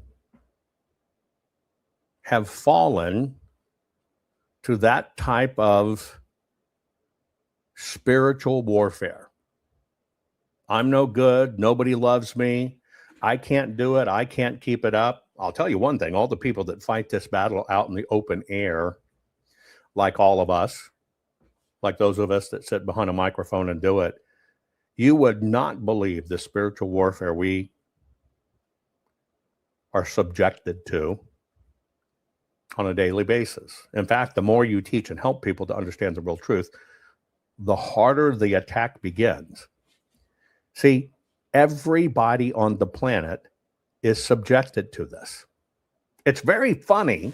have fallen to that type of spiritual warfare? I'm no good. Nobody loves me. I can't do it. I can't keep it up. I'll tell you one thing. All the people that fight this battle out in the open air, like all of us, like those of us that sit behind a microphone and do it, you would not believe the spiritual warfare we are subjected to on a daily basis. In fact, the more you teach and help people to understand the real truth, the harder the attack begins. See, everybody on the planet is subjected to this. It's very funny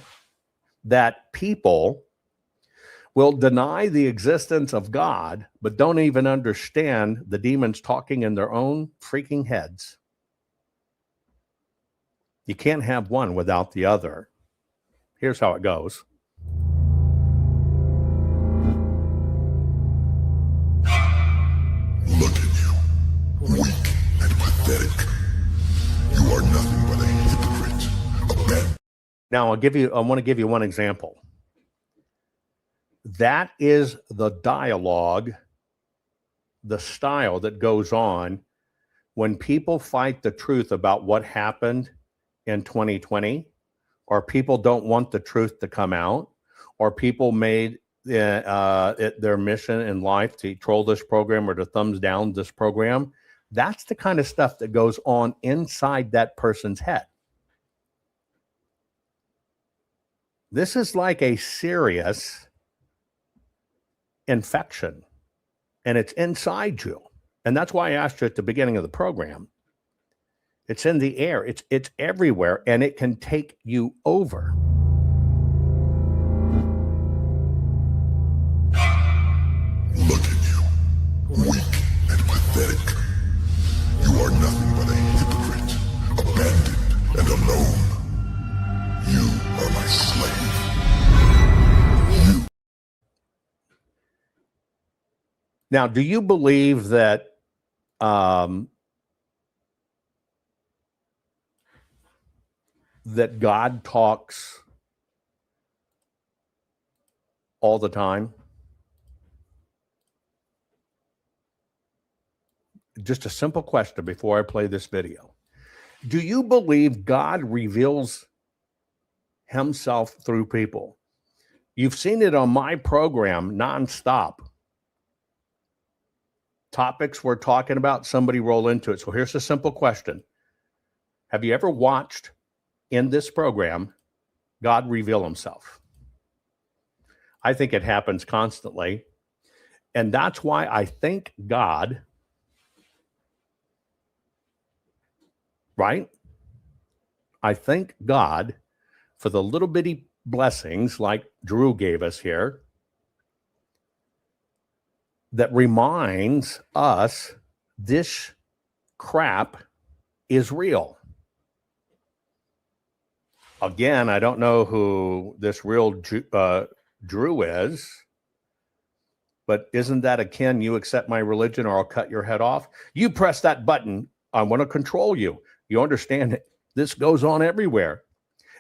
that people will deny the existence of God, but don't even understand the demons talking in their own freaking heads. You can't have one without the other. Here's how it goes. Look at you, weak and pathetic. You are nothing but a hypocrite, abandoned. Now, I want to give you one example. That is the dialogue, the style that goes on when people fight the truth about what happened in 2020, or people don't want the truth to come out, or people made it their mission in life to troll this program or to thumbs down this program. That's the kind of stuff that goes on inside that person's head. This is like a serious infection, and it's inside you. And that's why I asked you at the beginning of the program. It's in the air. It's everywhere, and it can take you over. Look at you, weak and pathetic. You are nothing but a hypocrite, abandoned and alone. You are my slave. You. Now, do you believe that that God talks all the time? Just a simple question before I play this video. Do you believe God reveals himself through people? You've seen it on my program nonstop. Topics we're talking about, somebody roll into it. So here's a simple question. Have you ever watched in this program God reveal himself? I think it happens constantly. And that's why I thank God, right? I thank God for the little bitty blessings like Drew gave us here, that reminds us this crap is real. Again, I don't know who this real Drew is, but isn't that akin, you accept my religion or I'll cut your head off? You press that button, I want to control you. You understand it? This goes on everywhere.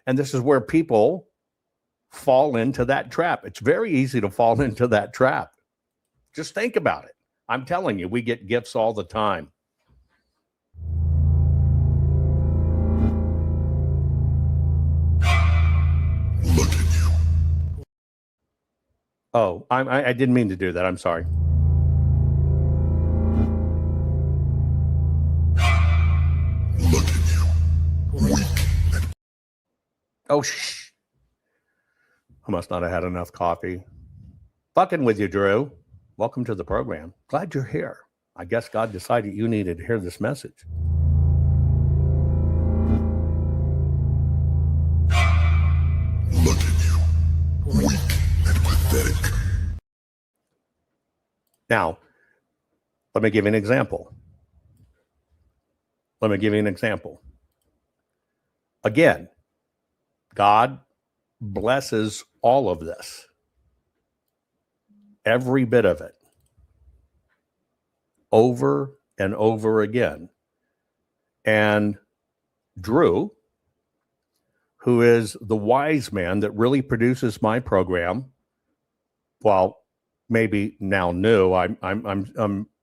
And this is where people fall into that trap. It's very easy to fall into that trap. Just think about it. I'm telling you, we get gifts all the time. Look at you. Oh, I didn't mean to do that. I'm sorry. Look at you. Weak and Oh, shh. I must not have had enough coffee. Fucking with you, Drew. Welcome to the program. Glad you're here. I guess God decided you needed to hear this message. look at you. Weak and pathetic. Now, let me give you an example. Again, God blesses all of this. Every bit of it. Over and over again. And Drew, who is the wise man that really produces my program, well, maybe now new, I'm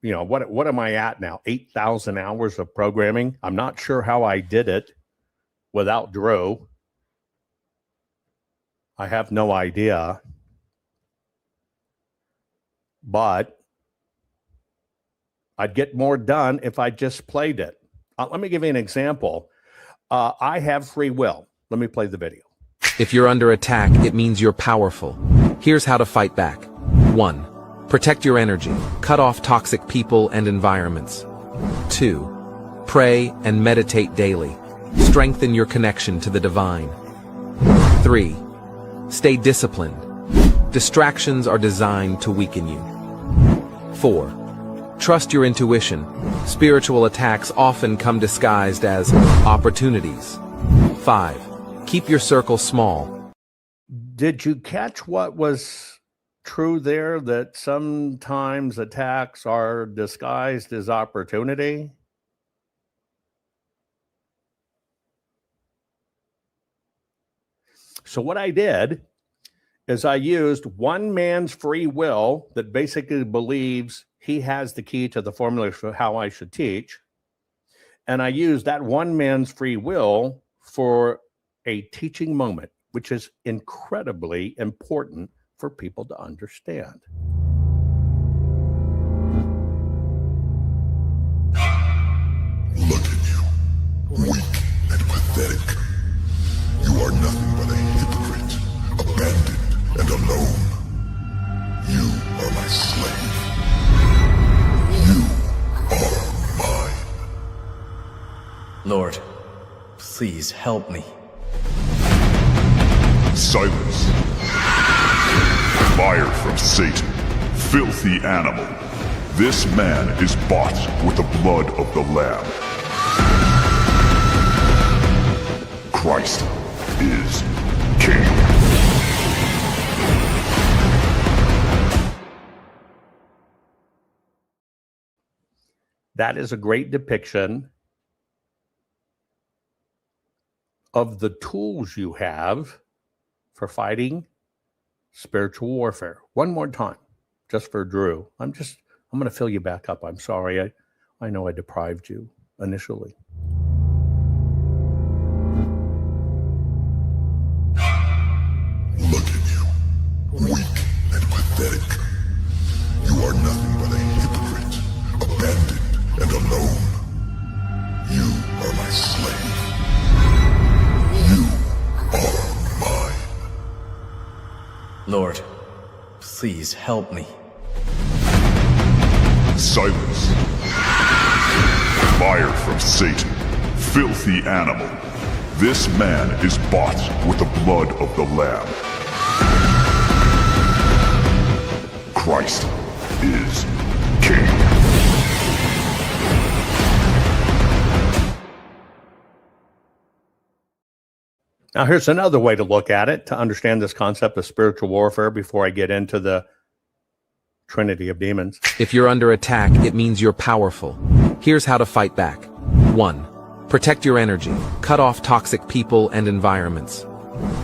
you know, what am I at now? 8,000 hours of programming. I'm not sure how I did it without Drew. I have no idea. But I'd get more done if I just played it. Let me give you an example. I have free will. Let me play the video. If you're under attack, it means you're powerful. Here's how to fight back. 1. Protect your energy. Cut off toxic people and environments. 2. Pray and meditate daily. Strengthen your connection to the divine. 3. Stay disciplined. Distractions are designed to weaken you. 4. Trust your intuition. Spiritual attacks often come disguised as opportunities. 5. Keep your circle small. Did you catch what was true there, that sometimes attacks are disguised as opportunity? So what I did is I used one man's free will that basically believes he has the key to the formula for how I should teach. And I used that one man's free will for a teaching moment, which is incredibly important for people to understand. Look at you. Weak and pathetic. You are nothing but a hypocrite, abandoned and alone. You are my slave. You are mine. Lord, please help me. Silence. Fire from Satan. Filthy animal. This man is bought with the blood of the Lamb. Christ is King. That is a great depiction of the tools you have for fighting spiritual warfare. One more time, just for Drew. I'm going to fill you back up. I'm sorry. I know I deprived you initially. Look at you. Weak and pathetic. You are nothing but a hypocrite, abandoned and alone. You are my slave. You are mine. Lord, please help me. Silence. Fire from Satan. Filthy animal. This man is bought with the blood of the Lamb. Christ is Now, here's another way to look at it to understand this concept of spiritual warfare before I get into the trinity of demons. If you're under attack, it means you're powerful. Here's how to fight back. 1. Protect your energy. Cut off toxic people and environments.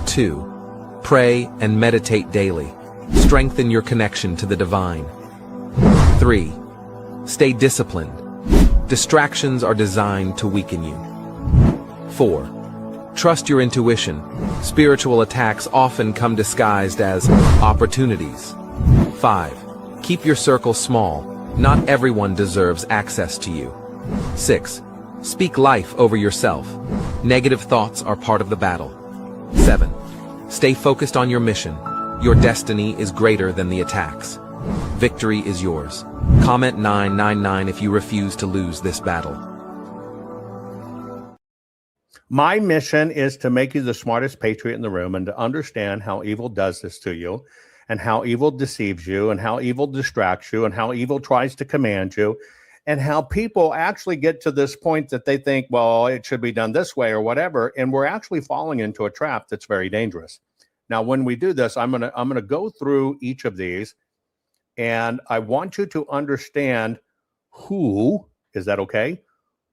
2. Pray and meditate daily. Strengthen your connection to the divine. 3. Stay disciplined. Distractions are designed to weaken you. 4. Trust your intuition. Spiritual attacks often come disguised as opportunities. 5. Keep your circle small. Not everyone deserves access to you. 6. Speak life over yourself. Negative thoughts are part of the battle. 7. Stay focused on your mission. Your destiny is greater than the attacks. Victory is yours. Comment 999 if you refuse to lose this battle. My mission is to make you the smartest patriot in the room and to understand how evil does this to you and how evil deceives you and how evil distracts you and how evil tries to command you and how people actually get to this point that they think, well, it should be done this way or whatever. And we're actually falling into a trap that's very dangerous. Now, when we do this, I'm gonna go through each of these, and I want you to understand who, is that okay?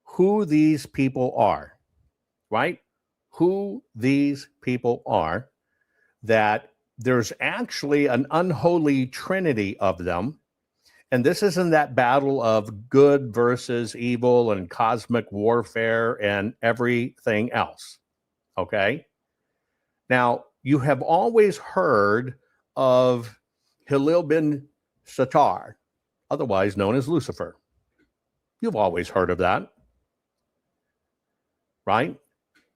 Who these people are, right? Who these people are, that there's actually an unholy trinity of them. And this isn't that battle of good versus evil and cosmic warfare and everything else, okay? Now, you have always heard of Hillel bin Satar, otherwise known as Lucifer. You've always heard of that, right?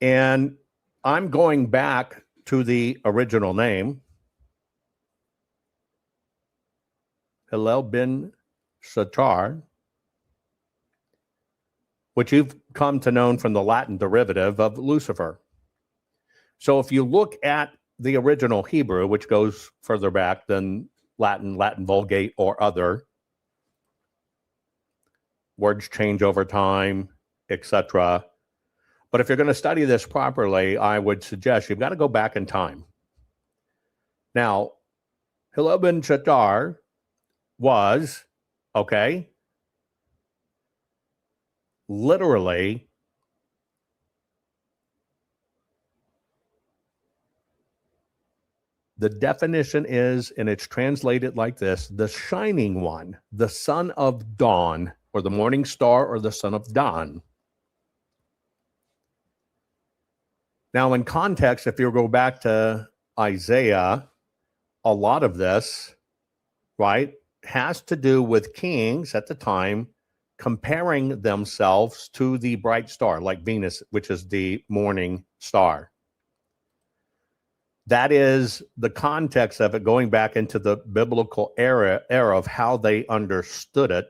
And I'm going back to the original name, Hillel bin Satar, which you've come to know from the Latin derivative of Lucifer. So if you look at the original Hebrew, which goes further back than Latin Vulgate or other, words change over time, etc. But if you're going to study this properly, I would suggest you've got to go back in time. Now, Hillel bin Satar was, okay, literally the definition is, and it's translated like this, the shining one, the son of dawn, or the morning star, or the son of dawn. Now, in context, if you go back to Isaiah, a lot of this, right, has to do with kings at the time comparing themselves to the bright star, like Venus, which is the morning star. That is the context of it, going back into the biblical era of how they understood it.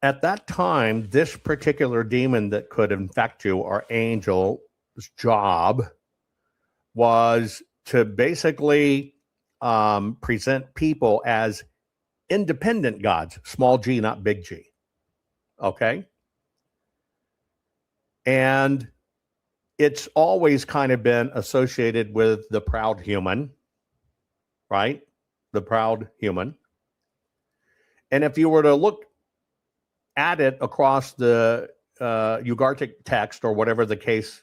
At that time, this particular demon that could infect you, or angel's job, was to basically present people as independent gods, small g, not big G. Okay? And it's always kind of been associated with the proud human, right? The proud human. And if you were to look at it across the Ugaritic text, or whatever the case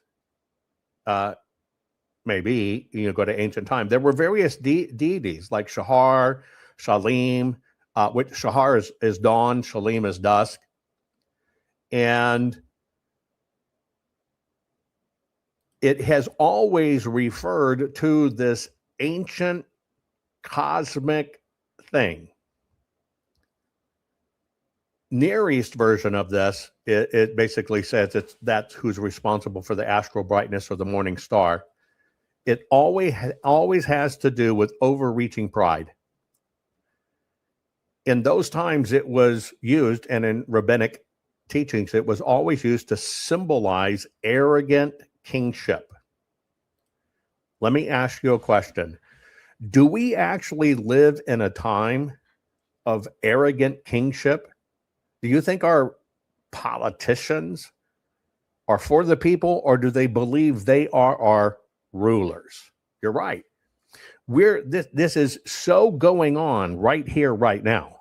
may be, you go to ancient time, there were various deities like Shahar, Shalim, which Shahar is dawn, Shalim is dusk. And it has always referred to this ancient cosmic thing. Near East version of this, it basically says that's who's responsible for the astral brightness or the morning star. It always has to do with overreaching pride. In those times, it was used, and in rabbinic teachings, it was always used to symbolize arrogant kingship. Let me ask you a question. Do we actually live in a time of arrogant kingship? Do you think our politicians are for the people, or do they believe they are our rulers? You're right. This is so going on right here, right now.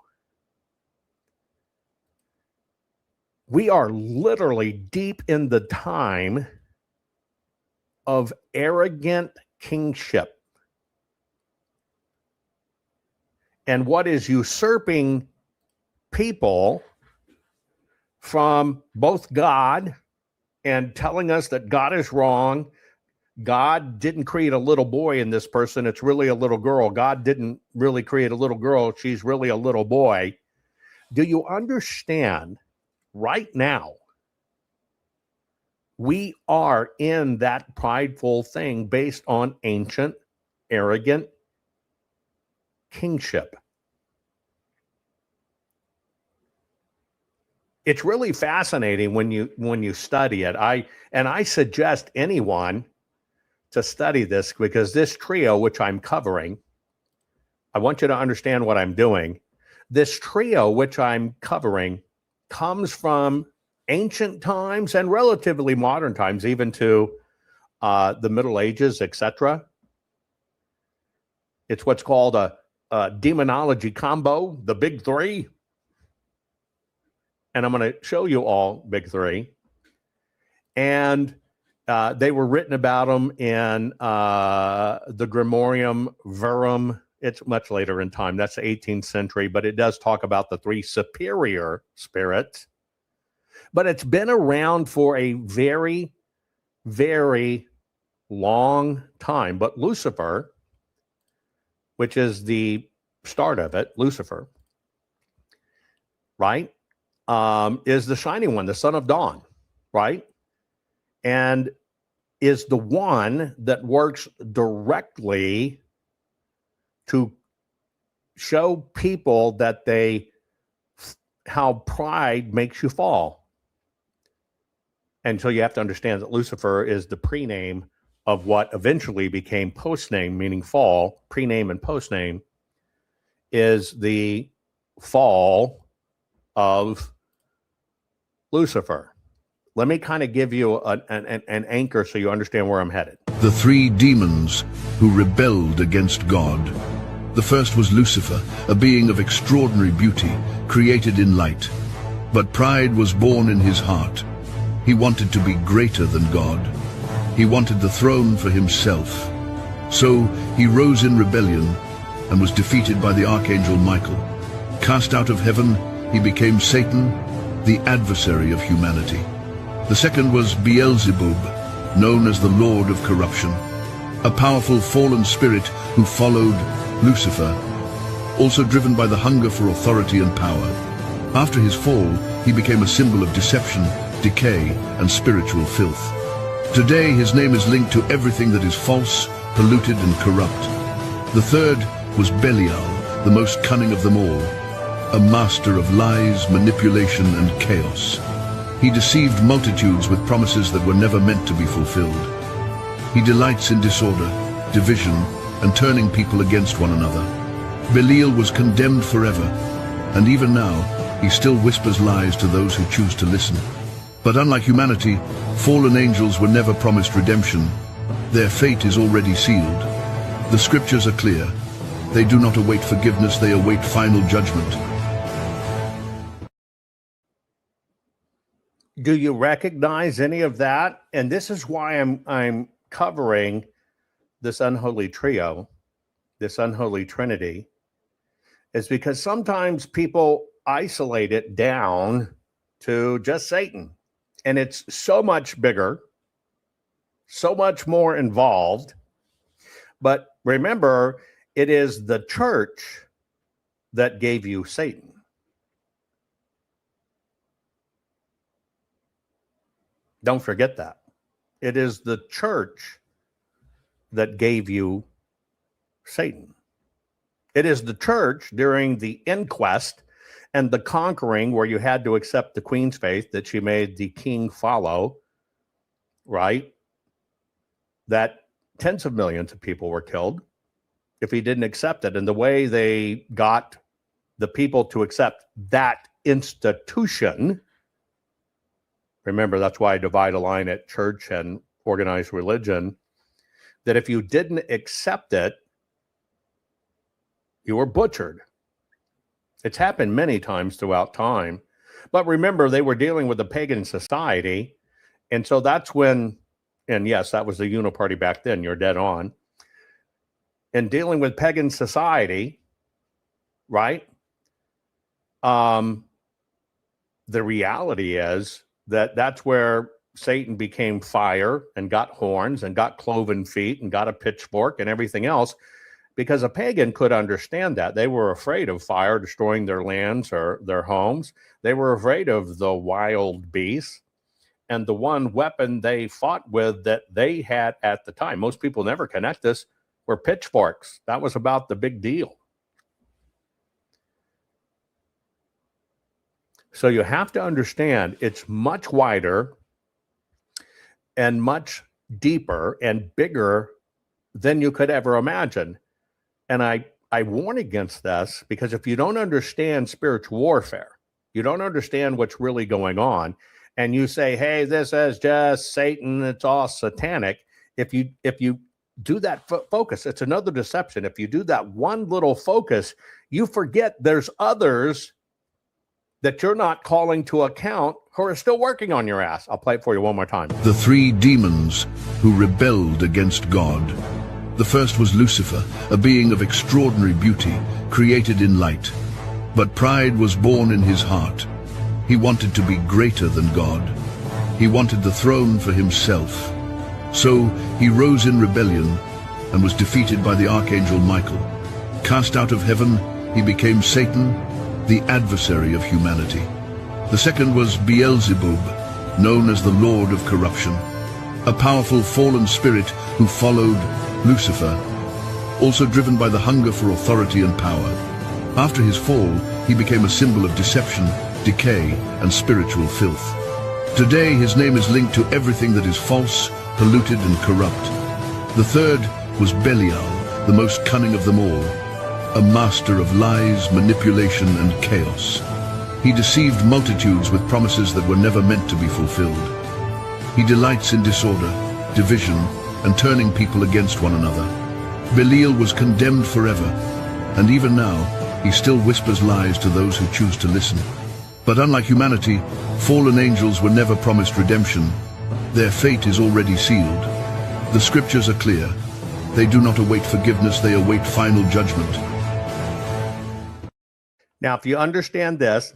We are literally deep in the time of arrogant kingship. And what is usurping people from both God and telling us that God is wrong. God didn't create a little boy in this person. It's really a little girl. God didn't really create a little girl. She's really a little boy. Do you understand right now? We are in that prideful thing based on ancient, arrogant kingship. It's really fascinating when you study it. I suggest anyone to study this, because this trio, which I'm covering, I want you to understand what I'm doing. This trio, which I'm covering, comes from ancient times and relatively modern times, even to the Middle Ages, etc. It's what's called a demonology combo, the big three. And I'm going to show you all big three. And they were written about them in the Grimorium Verum. It's much later in time. That's the 18th century, but it does talk about the three superior spirits. But it's been around for a very, very long time. But Lucifer, which is the start of it, Lucifer, right, is the shining one, the son of dawn, right? And is the one that works directly to show people that how pride makes you fall. And so you have to understand that Lucifer is the pre-name of what eventually became post-name, meaning fall. Pre-name and post-name is the fall of Lucifer. Let me kind of give you an anchor so you understand where I'm headed. The three demons who rebelled against God. The first was Lucifer, a being of extraordinary beauty, created in light. But pride was born in his heart. He wanted to be greater than God. He wanted the throne for himself. So he rose in rebellion and was defeated by the archangel Michael. Cast out of heaven, he became Satan, the adversary of humanity. The second was Beelzebub, known as the Lord of Corruption, a powerful fallen spirit who followed Lucifer, also driven by the hunger for authority and power. After his fall, he became a symbol of deception, decay, and spiritual filth. Today, his name is linked to everything that is false, polluted, and corrupt. The third was Belial, the most cunning of them all, a master of lies, manipulation, and chaos. He deceived multitudes with promises that were never meant to be fulfilled. He delights in disorder, division, and turning people against one another. Belial was condemned forever, and even now, he still whispers lies to those who choose to listen. But unlike humanity, fallen angels were never promised redemption. Their fate is already sealed. The scriptures are clear. They do not await forgiveness, they await final judgment. Do you recognize any of that? And this is why I'm covering this unholy trio, this unholy trinity, is because sometimes people isolate it down to just Satan. And it's so much bigger, so much more involved. But remember, it is the church that gave you Satan. Don't forget that. It is the church that gave you Satan. It is the church during the inquest and the conquering, where you had to accept the queen's faith, that she made the king follow, right? That tens of millions of people were killed if he didn't accept it. And the way they got the people to accept that institution Remember, that's why I divide a line at church and organized religion, that if you didn't accept it, you were butchered. It's happened many times throughout time. But remember, they were dealing with a pagan society. And so that's when, and yes, that was the uniparty back then. You're dead on. And dealing with pagan society, right? The reality is that that's where Satan became fire and got horns and got cloven feet and got a pitchfork and everything else, because a pagan could understand that. They were afraid of fire destroying their lands or their homes. They were afraid of the wild beasts. And the one weapon they fought with that they had at the time, most people never connect this, were pitchforks. That was about the big deal. So you have to understand it's much wider and much deeper and bigger than you could ever imagine. And I warn against this, because if you don't understand spiritual warfare, you don't understand what's really going on, and you say, hey, this is just Satan, it's all satanic. If you do that focus, it's another deception. If you do that one little focus, you forget there's others that you're not calling to account who are still working on your ass. I'll play it for you one more time. The three demons who rebelled against God. The first was Lucifer, a being of extraordinary beauty, created in light. But pride was born in his heart. He wanted to be greater than God. He wanted the throne for himself. So he rose in rebellion and was defeated by the archangel Michael. Cast out of heaven, he became Satan, the adversary of humanity. The second was Beelzebub, known as the Lord of Corruption, a powerful fallen spirit who followed Lucifer, also driven by the hunger for authority and power. After his fall, he became a symbol of deception, decay, and spiritual filth. Today, his name is linked to everything that is false, polluted, and corrupt. The third was Belial, the most cunning of them all, a master of lies, manipulation, and chaos. He deceived multitudes with promises that were never meant to be fulfilled. He delights in disorder, division, and turning people against one another. Belial was condemned forever, and even now, he still whispers lies to those who choose to listen. But unlike humanity, fallen angels were never promised redemption. Their fate is already sealed. The scriptures are clear. They do not await forgiveness, they await final judgment. Now, if you understand this,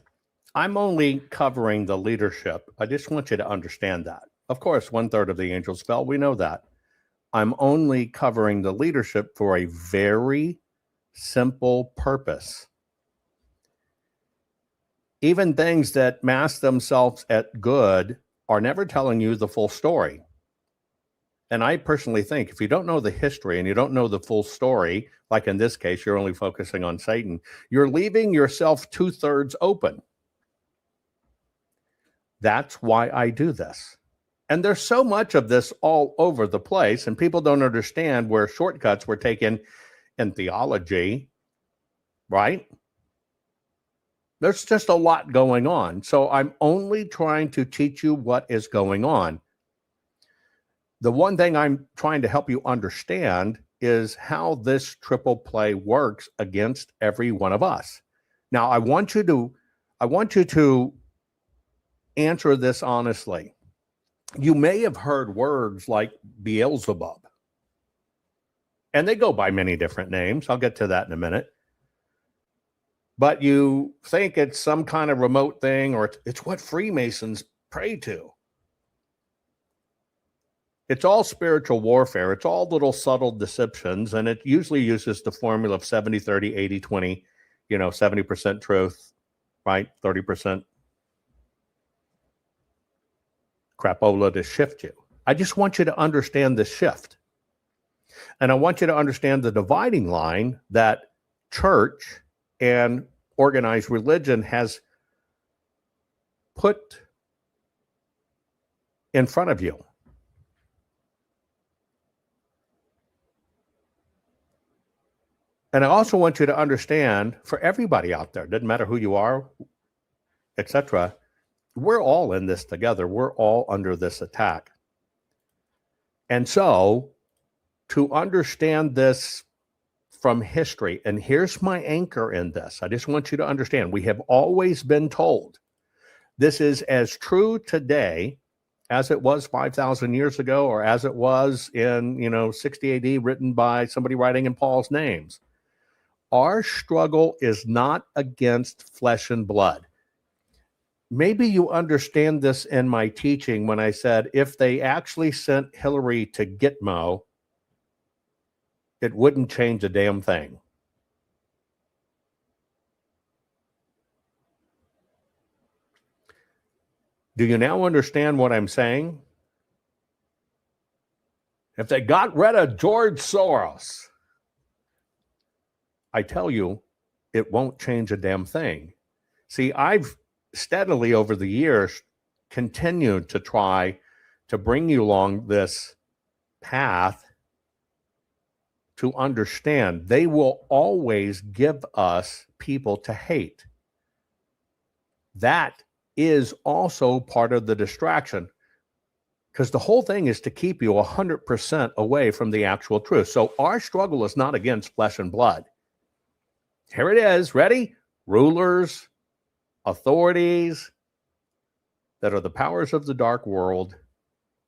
I'm only covering the leadership. I just want you to understand that. Of course, 1/3 of the angels fell. We know that. I'm only covering the leadership for a very simple purpose. Even things that mask themselves at good are never telling you the full story. And I personally think if you don't know the history and you don't know the full story, like in this case, you're only focusing on Satan, you're leaving yourself 2/3 open. That's why I do this. And there's so much of this all over the place, and people don't understand where shortcuts were taken in theology, right? There's just a lot going on. So I'm only trying to teach you what is going on. The one thing I'm trying to help you understand is how this triple play works against every one of us. Now, I want you to answer this honestly. You may have heard words like Beelzebub, and they go by many different names. I'll get to that in a minute. But you think it's some kind of remote thing, or it's what Freemasons pray to. It's all spiritual warfare. It's all little subtle deceptions, and it usually uses the formula of 70-30, 80-20, 70% truth, right? 30% crapola to shift you. I just want you to understand this shift. And I want you to understand the dividing line that church and organized religion has put in front of you. And I also want you to understand, for everybody out there, doesn't matter who you are, etc., we're all in this together. We're all under this attack. And so to understand this from history, and here's my anchor in this. I just want you to understand, we have always been told this is as true today as it was 5,000 years ago, or as it was in, 60 AD, written by somebody writing in Paul's names. Our struggle is not against flesh and blood. Maybe you understand this in my teaching when I said if they actually sent Hillary to Gitmo, it wouldn't change a damn thing. Do you now understand what I'm saying? If they got rid of George Soros, I tell you, it won't change a damn thing. See, I've steadily over the years continued to try to bring you along this path to understand they will always give us people to hate. That is also part of the distraction, because the whole thing is to keep you 100% away from the actual truth. So our struggle is not against flesh and blood. Here it is. Ready? Rulers, authorities that are the powers of the dark world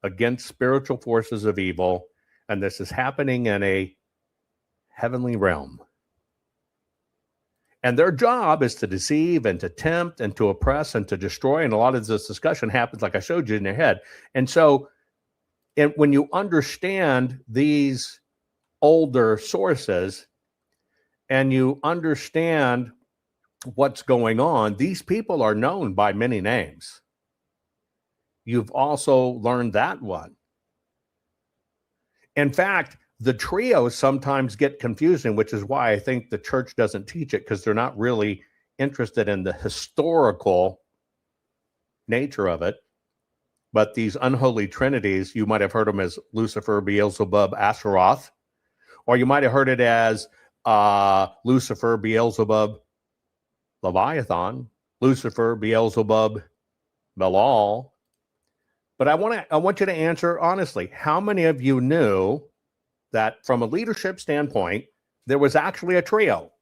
against spiritual forces of evil. And this is happening in a heavenly realm. And their job is to deceive and to tempt and to oppress and to destroy. And a lot of this discussion happens, like I showed you, in your head. And so when you understand these older sources and you understand what's going on, these people are known by many names. You've also learned that one. In fact, the trios sometimes get confusing, which is why I think the church doesn't teach it, because they're not really interested in the historical nature of it. But these unholy trinities, you might have heard them as Lucifer, Beelzebub, Asheroth, or you might have heard it as Lucifer, Beelzebub, Leviathan, Lucifer, Beelzebub, Belal. But I want you to answer honestly, how many of you knew that from a leadership standpoint, there was actually a trio?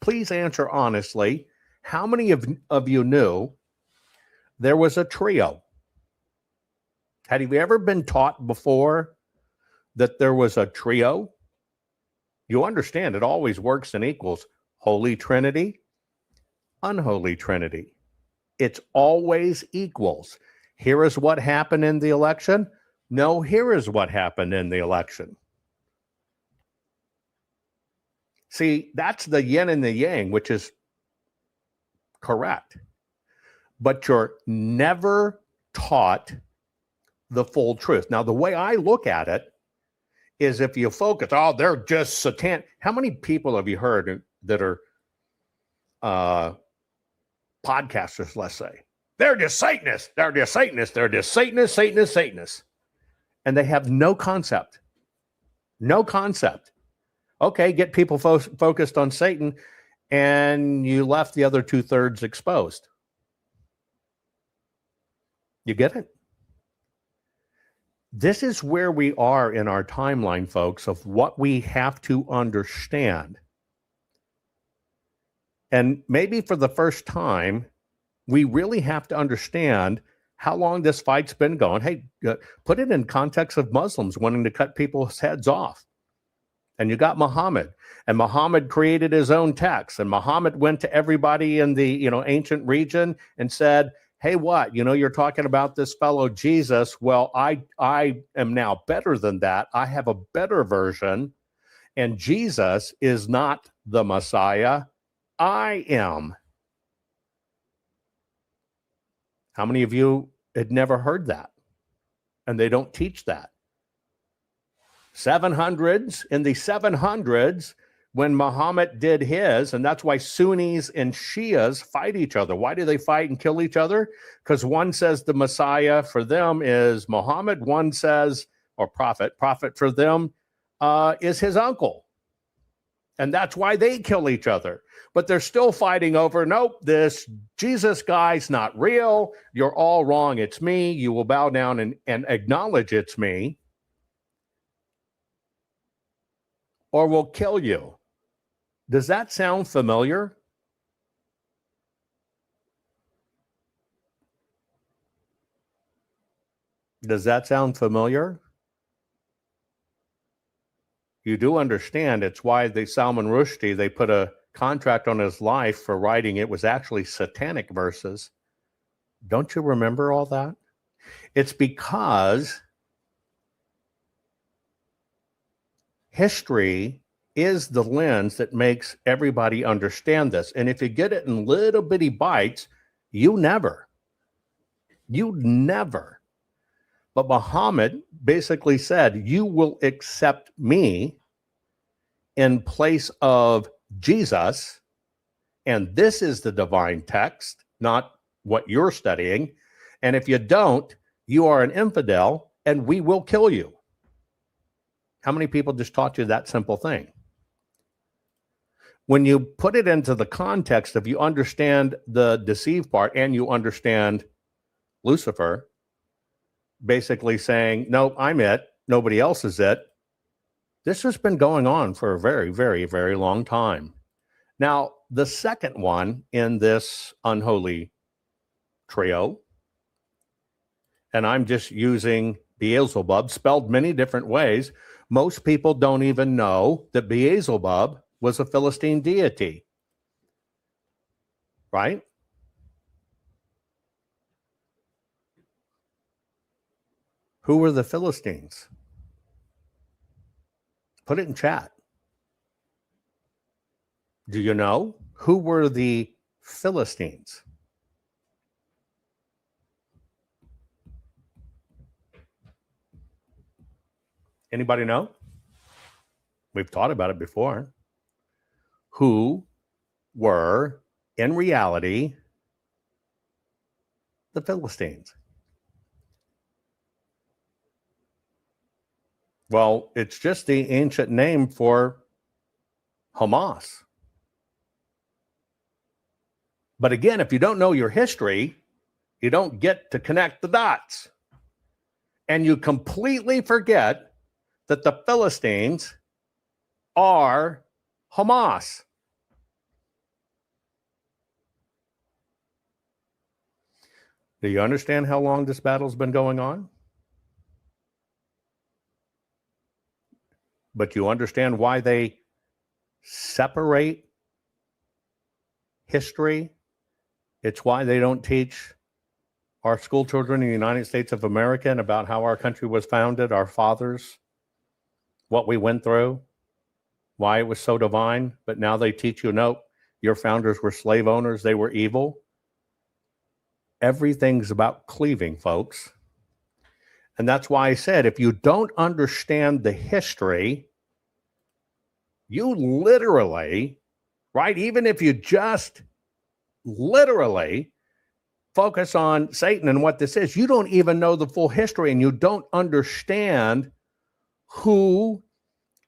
Please answer honestly. How many of you knew there was a trio? Had you ever been taught before that there was a trio? You understand it always works in equals. Holy Trinity, unholy Trinity. It's always equals. Here is what happened in the election. No, here is what happened in the election. See, that's the yin and the yang, which is correct. But you're never taught the full truth. Now, the way I look at it is if you focus, they're just satanic. How many people have you heard that are podcasters, let's say? They're just Satanists. They're just Satanists. They're just Satanists. And they have no concept. No concept. Okay, get people focused on Satan, and you left the other 2/3 exposed. You get it? This is where we are in our timeline, folks, of what we have to understand. And maybe for the first time, we really have to understand how long this fight's been going. Hey, put it in context of Muslims wanting to cut people's heads off. And you got Muhammad, and Muhammad created his own text, and Muhammad went to everybody in the ancient region and said, hey, what? You're talking about this fellow Jesus. Well, I am now better than that. I have a better version, and Jesus is not the Messiah. I am. How many of you had never heard that? And they don't teach that. 700s, in the 700s, when Muhammad did his, and that's why Sunnis and Shias fight each other. Why do they fight and kill each other? Because one says the Messiah for them is Muhammad. One says, or prophet for them is his uncle. And that's why they kill each other. But they're still fighting over, nope, this Jesus guy's not real. You're all wrong. It's me. You will bow down and acknowledge it's me, or we'll kill you. Does that sound familiar? Does that sound familiar? You do understand it's why Salman Rushdie, they put a contract on his life for writing. It was actually satanic verses. Don't you remember all that? It's because history is the lens that makes everybody understand this. And if you get it in little bitty bites, you never. But Muhammad basically said, you will accept me in place of Jesus, and this is the divine text, not what you're studying. And if you don't, you are an infidel, and we will kill you. How many people just taught you that simple thing? When you put it into the context of you understand the deceive part and you understand Lucifer, basically saying, no, I'm it, nobody else is it. This has been going on for a very, very, very long time. Now, the second one in this unholy trio, and I'm just using Beelzebub, spelled many different ways. Most people don't even know that Beelzebub was a Philistine deity, right? Who were the Philistines? Put it in chat. Do you know? Who were the Philistines? Anybody know? We've taught about it before. Who were, in reality, the Philistines? Well, it's just the ancient name for Hamas. But again, if you don't know your history, you don't get to connect the dots. And you completely forget that the Philistines are Hamas. Do you understand how long this battle's been going on? But you understand why they separate history? It's why they don't teach our school children in the United States of America and about how our country was founded, our fathers, what we went through, why it was so divine. But now they teach you, no, your founders were slave owners, they were evil. Everything's about cleaving, folks. And that's why I said, if you don't understand the history, you literally, right, even if you just literally focus on Satan and what this is, you don't even know the full history and you don't understand who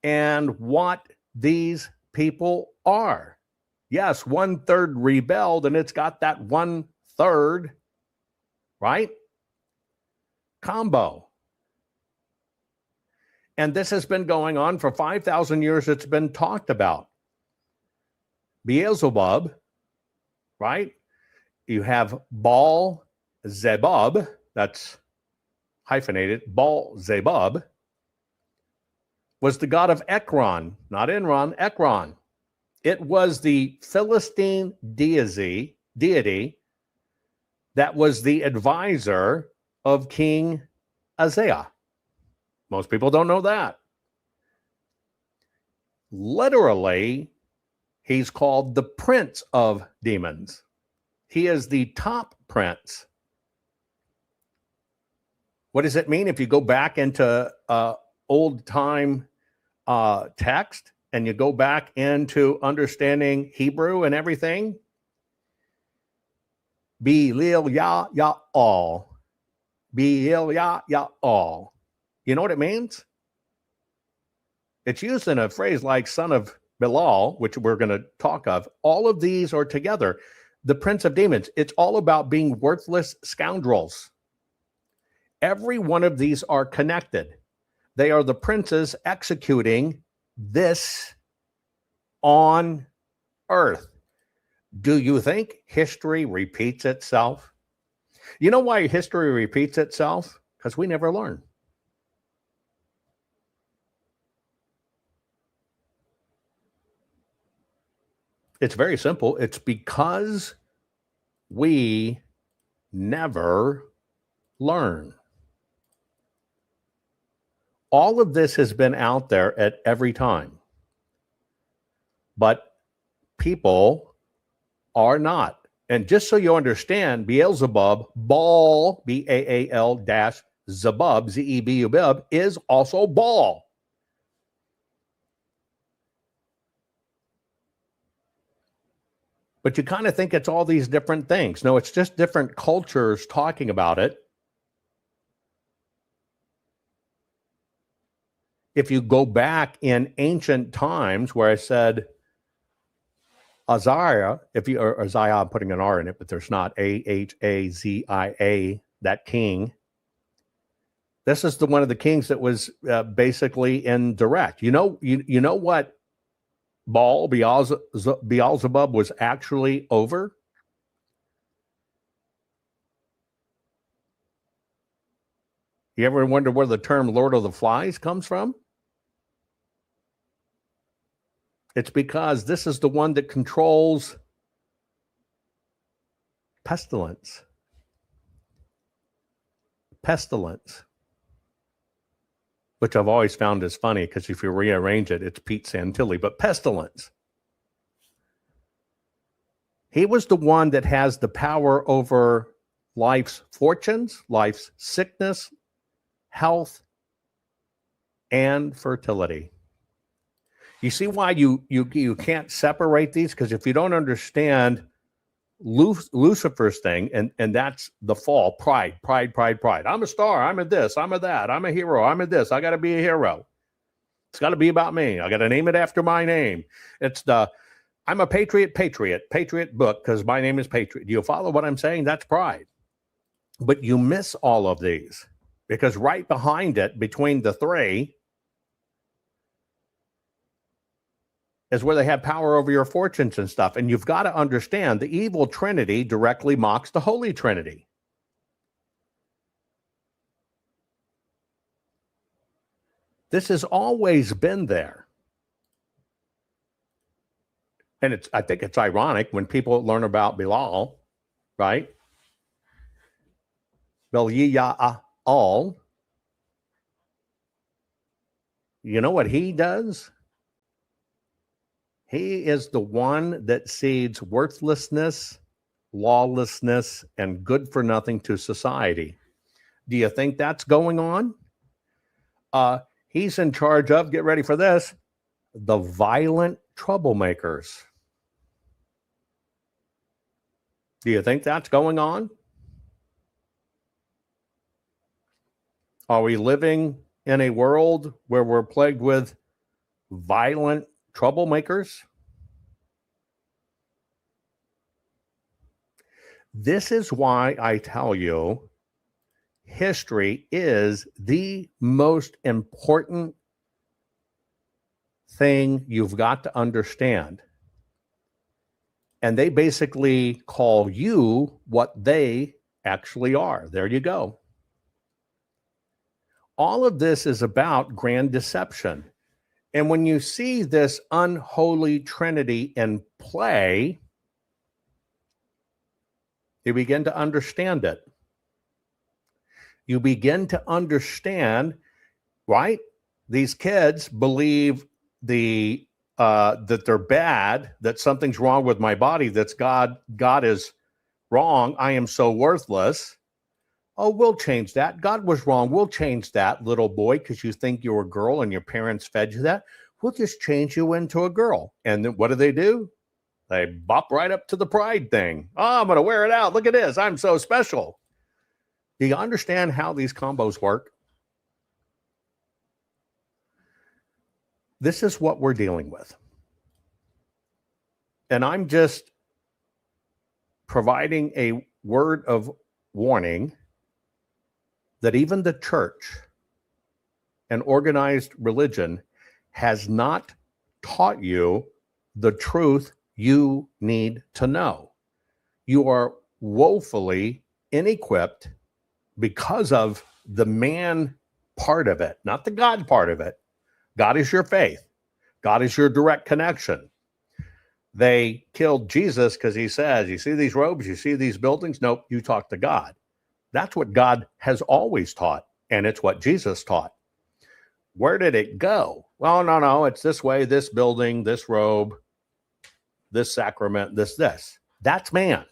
and what these people are. Yes, 1/3 rebelled, and it's got that 1/3, right? Combo. And this has been going on for 5,000 years. It's been talked about. Beelzebub, right? You have Baal Zebub, that's hyphenated. Baal Zebub was the god of Ekron, not Enron, Ekron. It was the Philistine deity that was the advisor of King Isaiah. Most people don't know that. Literally, he's called the prince of demons. He is the top prince. What does it mean if you go back into old time text and you go back into understanding Hebrew and everything? Be-lil ya-ya-all. Be-lil ya-ya-all. You know what it means? It's used in a phrase like son of Belial, which we're going to talk of, all of these are together. The prince of demons, it's all about being worthless scoundrels. Every one of these are connected. They are the princes executing this on earth. Do you think history repeats itself? You know why history repeats itself? Because we never learn. It's very simple. It's because we never learn. All of this has been out there at every time. But people are not. And just so you understand, Beelzebub, Baal, B-A-A-L dash Zebub, Z-E-B-U-B, is also Baal. But you kind of think it's all these different things. No, it's just different cultures talking about it. If you go back in ancient times where I said Azariah, or Uzziah, I'm putting an R in it, but there's not, A-H-A-Z-I-A, that king. This is one of the kings that was basically indirect. You know what Baal, Beelzebub was actually over? You ever wonder where the term Lord of the Flies comes from? It's because this is the one that controls pestilence. Pestilence. Which I've always found is funny because if you rearrange it, it's Pete Santilli, but pestilence. He was the one that has the power over life's fortunes, life's sickness, health, and fertility. You see why you can't separate these? Because if you don't understand Lucifer's thing, and that's the fall, pride. I'm a star, I'm a this, I'm a that, I'm a hero, I'm a this, I got to be a hero. It's got to be about me. I got to name it after my name. It's I'm a patriot book because my name is Patriot. Do you follow what I'm saying? That's pride. But you miss all of these because right behind it, between the three, is where they have power over your fortunes and stuff. And you've got to understand the evil Trinity directly mocks the Holy Trinity. This has always been there. And I think it's ironic when people learn about Belial, right? Belial. You know what he does? He is the one that seeds worthlessness, lawlessness, and good for nothing to society. Do you think that's going on? He's in charge of, get ready for this, the violent troublemakers. Do you think that's going on? Are we living in a world where we're plagued with violent troublemakers? This is why I tell you history is the most important thing you've got to understand. And they basically call you what they actually are. There you go. All of this is about grand deception. And when you see this unholy trinity in play, you begin to understand it. You begin to understand, right? These kids believe that they're bad, that something's wrong with my body, that's God is wrong. I am so worthless. Oh, we'll change that. God was wrong. We'll change that, little boy, because you think you're a girl and your parents fed you that. We'll just change you into a girl. And then what do? They bop right up to the pride thing. Oh, I'm going to wear it out. Look at this. I'm so special. Do you understand how these combos work? This is what we're dealing with. And I'm just providing a word of warning that even the church and organized religion has not taught you the truth you need to know. You are woefully inequipped because of the man part of it, not the God part of it. God is your faith. God is your direct connection. They killed Jesus because he says, you see these robes, you see these buildings? Nope, you talk to God. That's what God has always taught, and it's what Jesus taught. Where did it go? Well, no, it's this way, this building, this robe, this sacrament, this. That's man.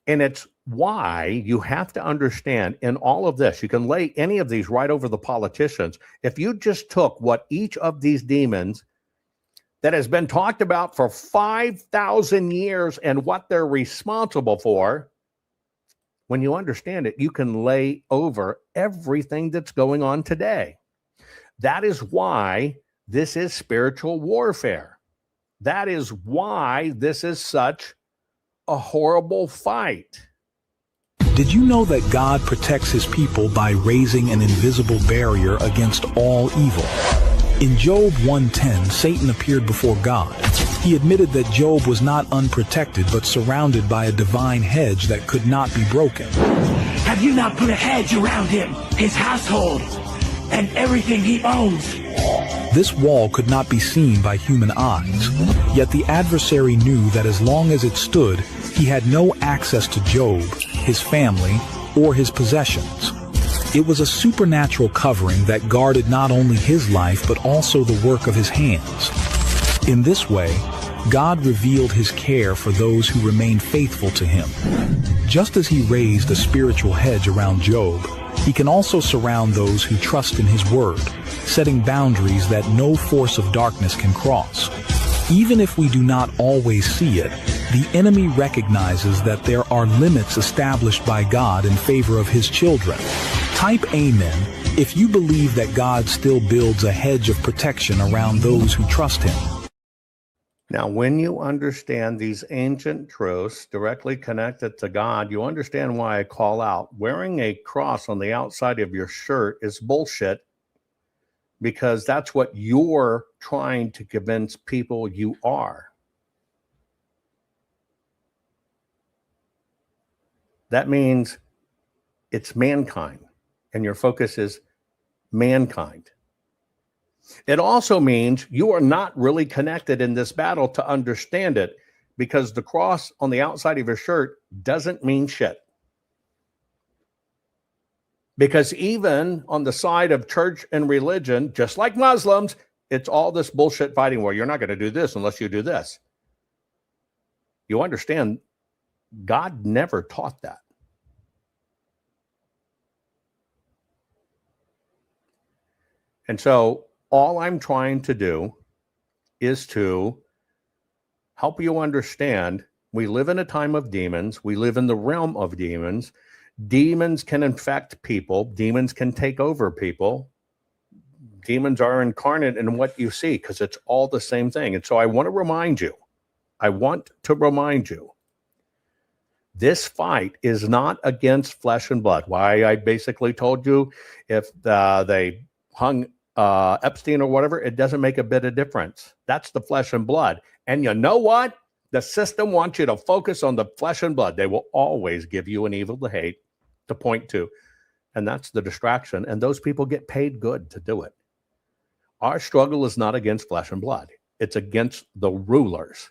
And it's why you have to understand in all of this, you can lay any of these right over the politicians. If you just took what each of these demons that has been talked about for 5,000 years and what they're responsible for, when you understand it, you can lay over everything that's going on today. That is why this is spiritual warfare. That is why this is such a horrible fight. Did you know that God protects his people by raising an invisible barrier against all evil? In Job 1:10, Satan appeared before God. He admitted that Job was not unprotected but surrounded by a divine hedge that could not be broken. Have you not put a hedge around him, his household, and everything he owns? This wall could not be seen by human eyes, yet the adversary knew that as long as it stood, he had no access to Job, his family, or his possessions. It was a supernatural covering that guarded not only his life but also the work of his hands. In this way, God revealed his care for those who remained faithful to him. Just as he raised a spiritual hedge around Job, he can also surround those who trust in his word, setting boundaries that no force of darkness can cross. Even if we do not always see it, the enemy recognizes that there are limits established by God in favor of his children. Type Amen if you believe that God still builds a hedge of protection around those who trust him. Now, when you understand these ancient truths directly connected to God, you understand why I call out wearing a cross on the outside of your shirt is bullshit, because that's what you're trying to convince people you are. That means it's mankind, and your focus is mankind. It also means you are not really connected in this battle to understand it, because the cross on the outside of your shirt doesn't mean shit. Because even on the side of church and religion, just like Muslims, it's all this bullshit fighting where you're not going to do this unless you do this. You understand, God never taught that. And so all I'm trying to do is to help you understand we live in a time of demons. We live in the realm of demons. Demons can infect people. Demons can take over people. Demons are incarnate in what you see because it's all the same thing. And so I want to remind you, this fight is not against flesh and blood. Why I basically told you if they hung Epstein or whatever, it doesn't make a bit of difference. That's the flesh and blood. And you know what? The system wants you to focus on the flesh and blood. They will always give you an evil to hate, to point to. And that's the distraction. And those people get paid good to do it. Our struggle is not against flesh and blood. It's against the rulers,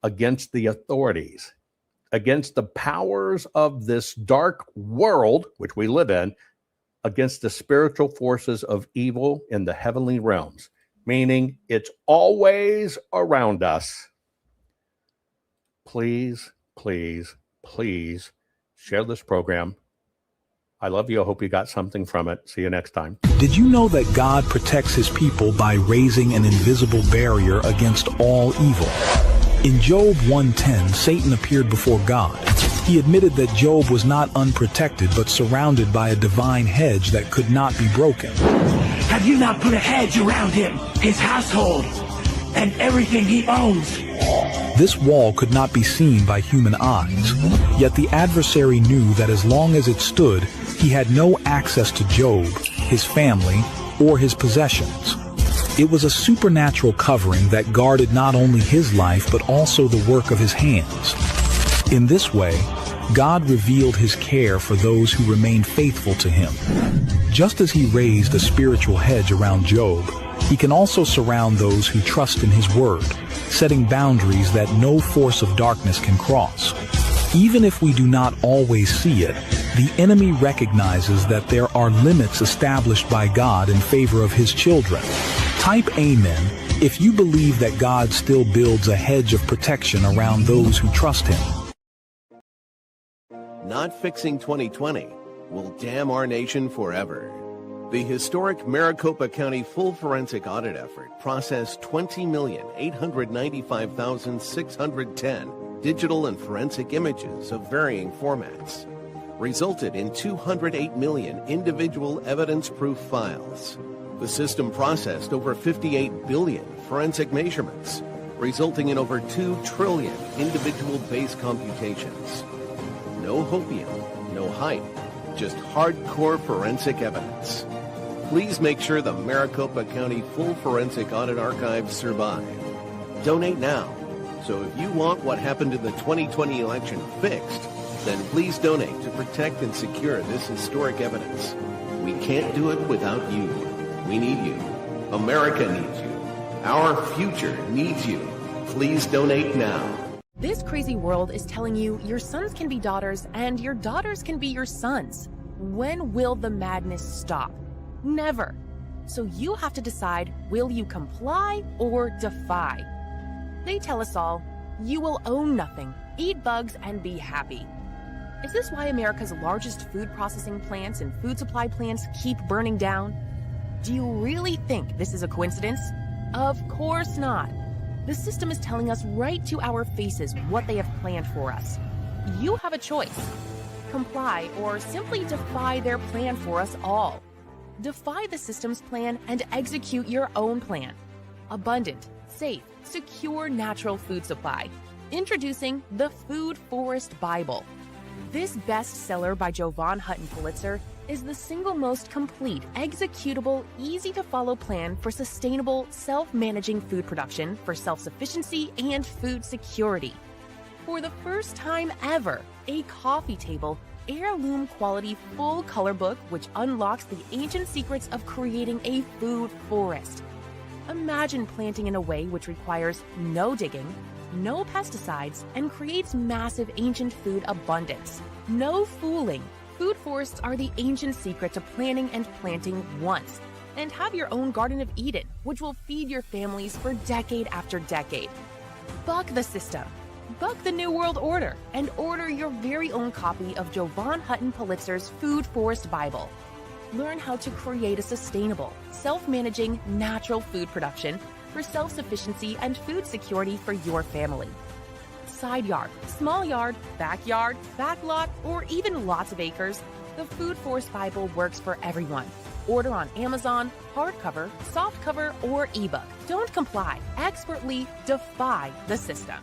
against the authorities, against the powers of this dark world, which we live in, against the spiritual forces of evil in the heavenly realms, meaning it's always around us. Please, please, please share this program. I love you. I hope you got something from it. See you next time. Did you know that God protects his people by raising an invisible barrier against all evil? In Job 1:10, Satan appeared before God. He admitted that Job was not unprotected but surrounded by a divine hedge that could not be broken. Have you not put a hedge around him, his household, and everything he owns? This wall could not be seen by human eyes, yet the adversary knew that as long as it stood, he had no access to Job, his family, or his possessions. It was a supernatural covering that guarded not only his life but also the work of his hands. In this way, God revealed his care for those who remained faithful to him. Just as he raised a spiritual hedge around Job, he can also surround those who trust in his word, setting boundaries that no force of darkness can cross. Even if we do not always see it, the enemy recognizes that there are limits established by God in favor of his children. Type Amen if you believe that God still builds a hedge of protection around those who trust him. Not fixing 2020 will damn our nation forever. The historic Maricopa County full forensic audit effort processed 20,895,610 digital and forensic images of varying formats, resulted in 208 million individual evidence-proof files. The system processed over 58 billion forensic measurements, resulting in over 2 trillion individual base computations. No hopium, no hype, just hardcore forensic evidence. Please make sure the Maricopa County Full Forensic Audit Archives survive. Donate now. So if you want what happened in the 2020 election fixed, then please donate to protect and secure this historic evidence. We can't do it without you. We need you. America needs you. Our future needs you. Please donate now. This crazy world is telling you your sons can be daughters and your daughters can be your sons. When will the madness stop? Never. So you have to decide, will you comply or defy? They tell us all, you will own nothing, eat bugs, and be happy. Is this why America's largest food processing plants and food supply plants keep burning down? Do you really think this is a coincidence? Of course not. The system is telling us right to our faces what they have planned for us. You have a choice. Comply or simply defy their plan for us all. Defy the system's plan and execute your own plan. Abundant, safe, secure natural food supply. Introducing the Food Forest Bible. This bestseller by Jovan Hutton Pulitzer is the single most complete, executable, easy-to-follow plan for sustainable, self-managing food production for self-sufficiency and food security. For the first time ever, a coffee table, heirloom quality full color book which unlocks the ancient secrets of creating a food forest. Imagine planting in a way which requires no digging, no pesticides, and creates massive ancient food abundance. No fooling. Food forests are the ancient secret to planning and planting once. And have your own Garden of Eden, which will feed your families for decade after decade. Buck the system. Buck the New World Order and order your very own copy of Jovan Hutton Pulitzer's Food Forest Bible. Learn how to create a sustainable, self-managing, natural food production for self-sufficiency and food security for your family. Side yard, small yard, backyard, backlot, or even lots of acres, the Food Forest Bible works for everyone. Order on Amazon, hardcover, softcover, or ebook. Don't comply. Expertly defy the system.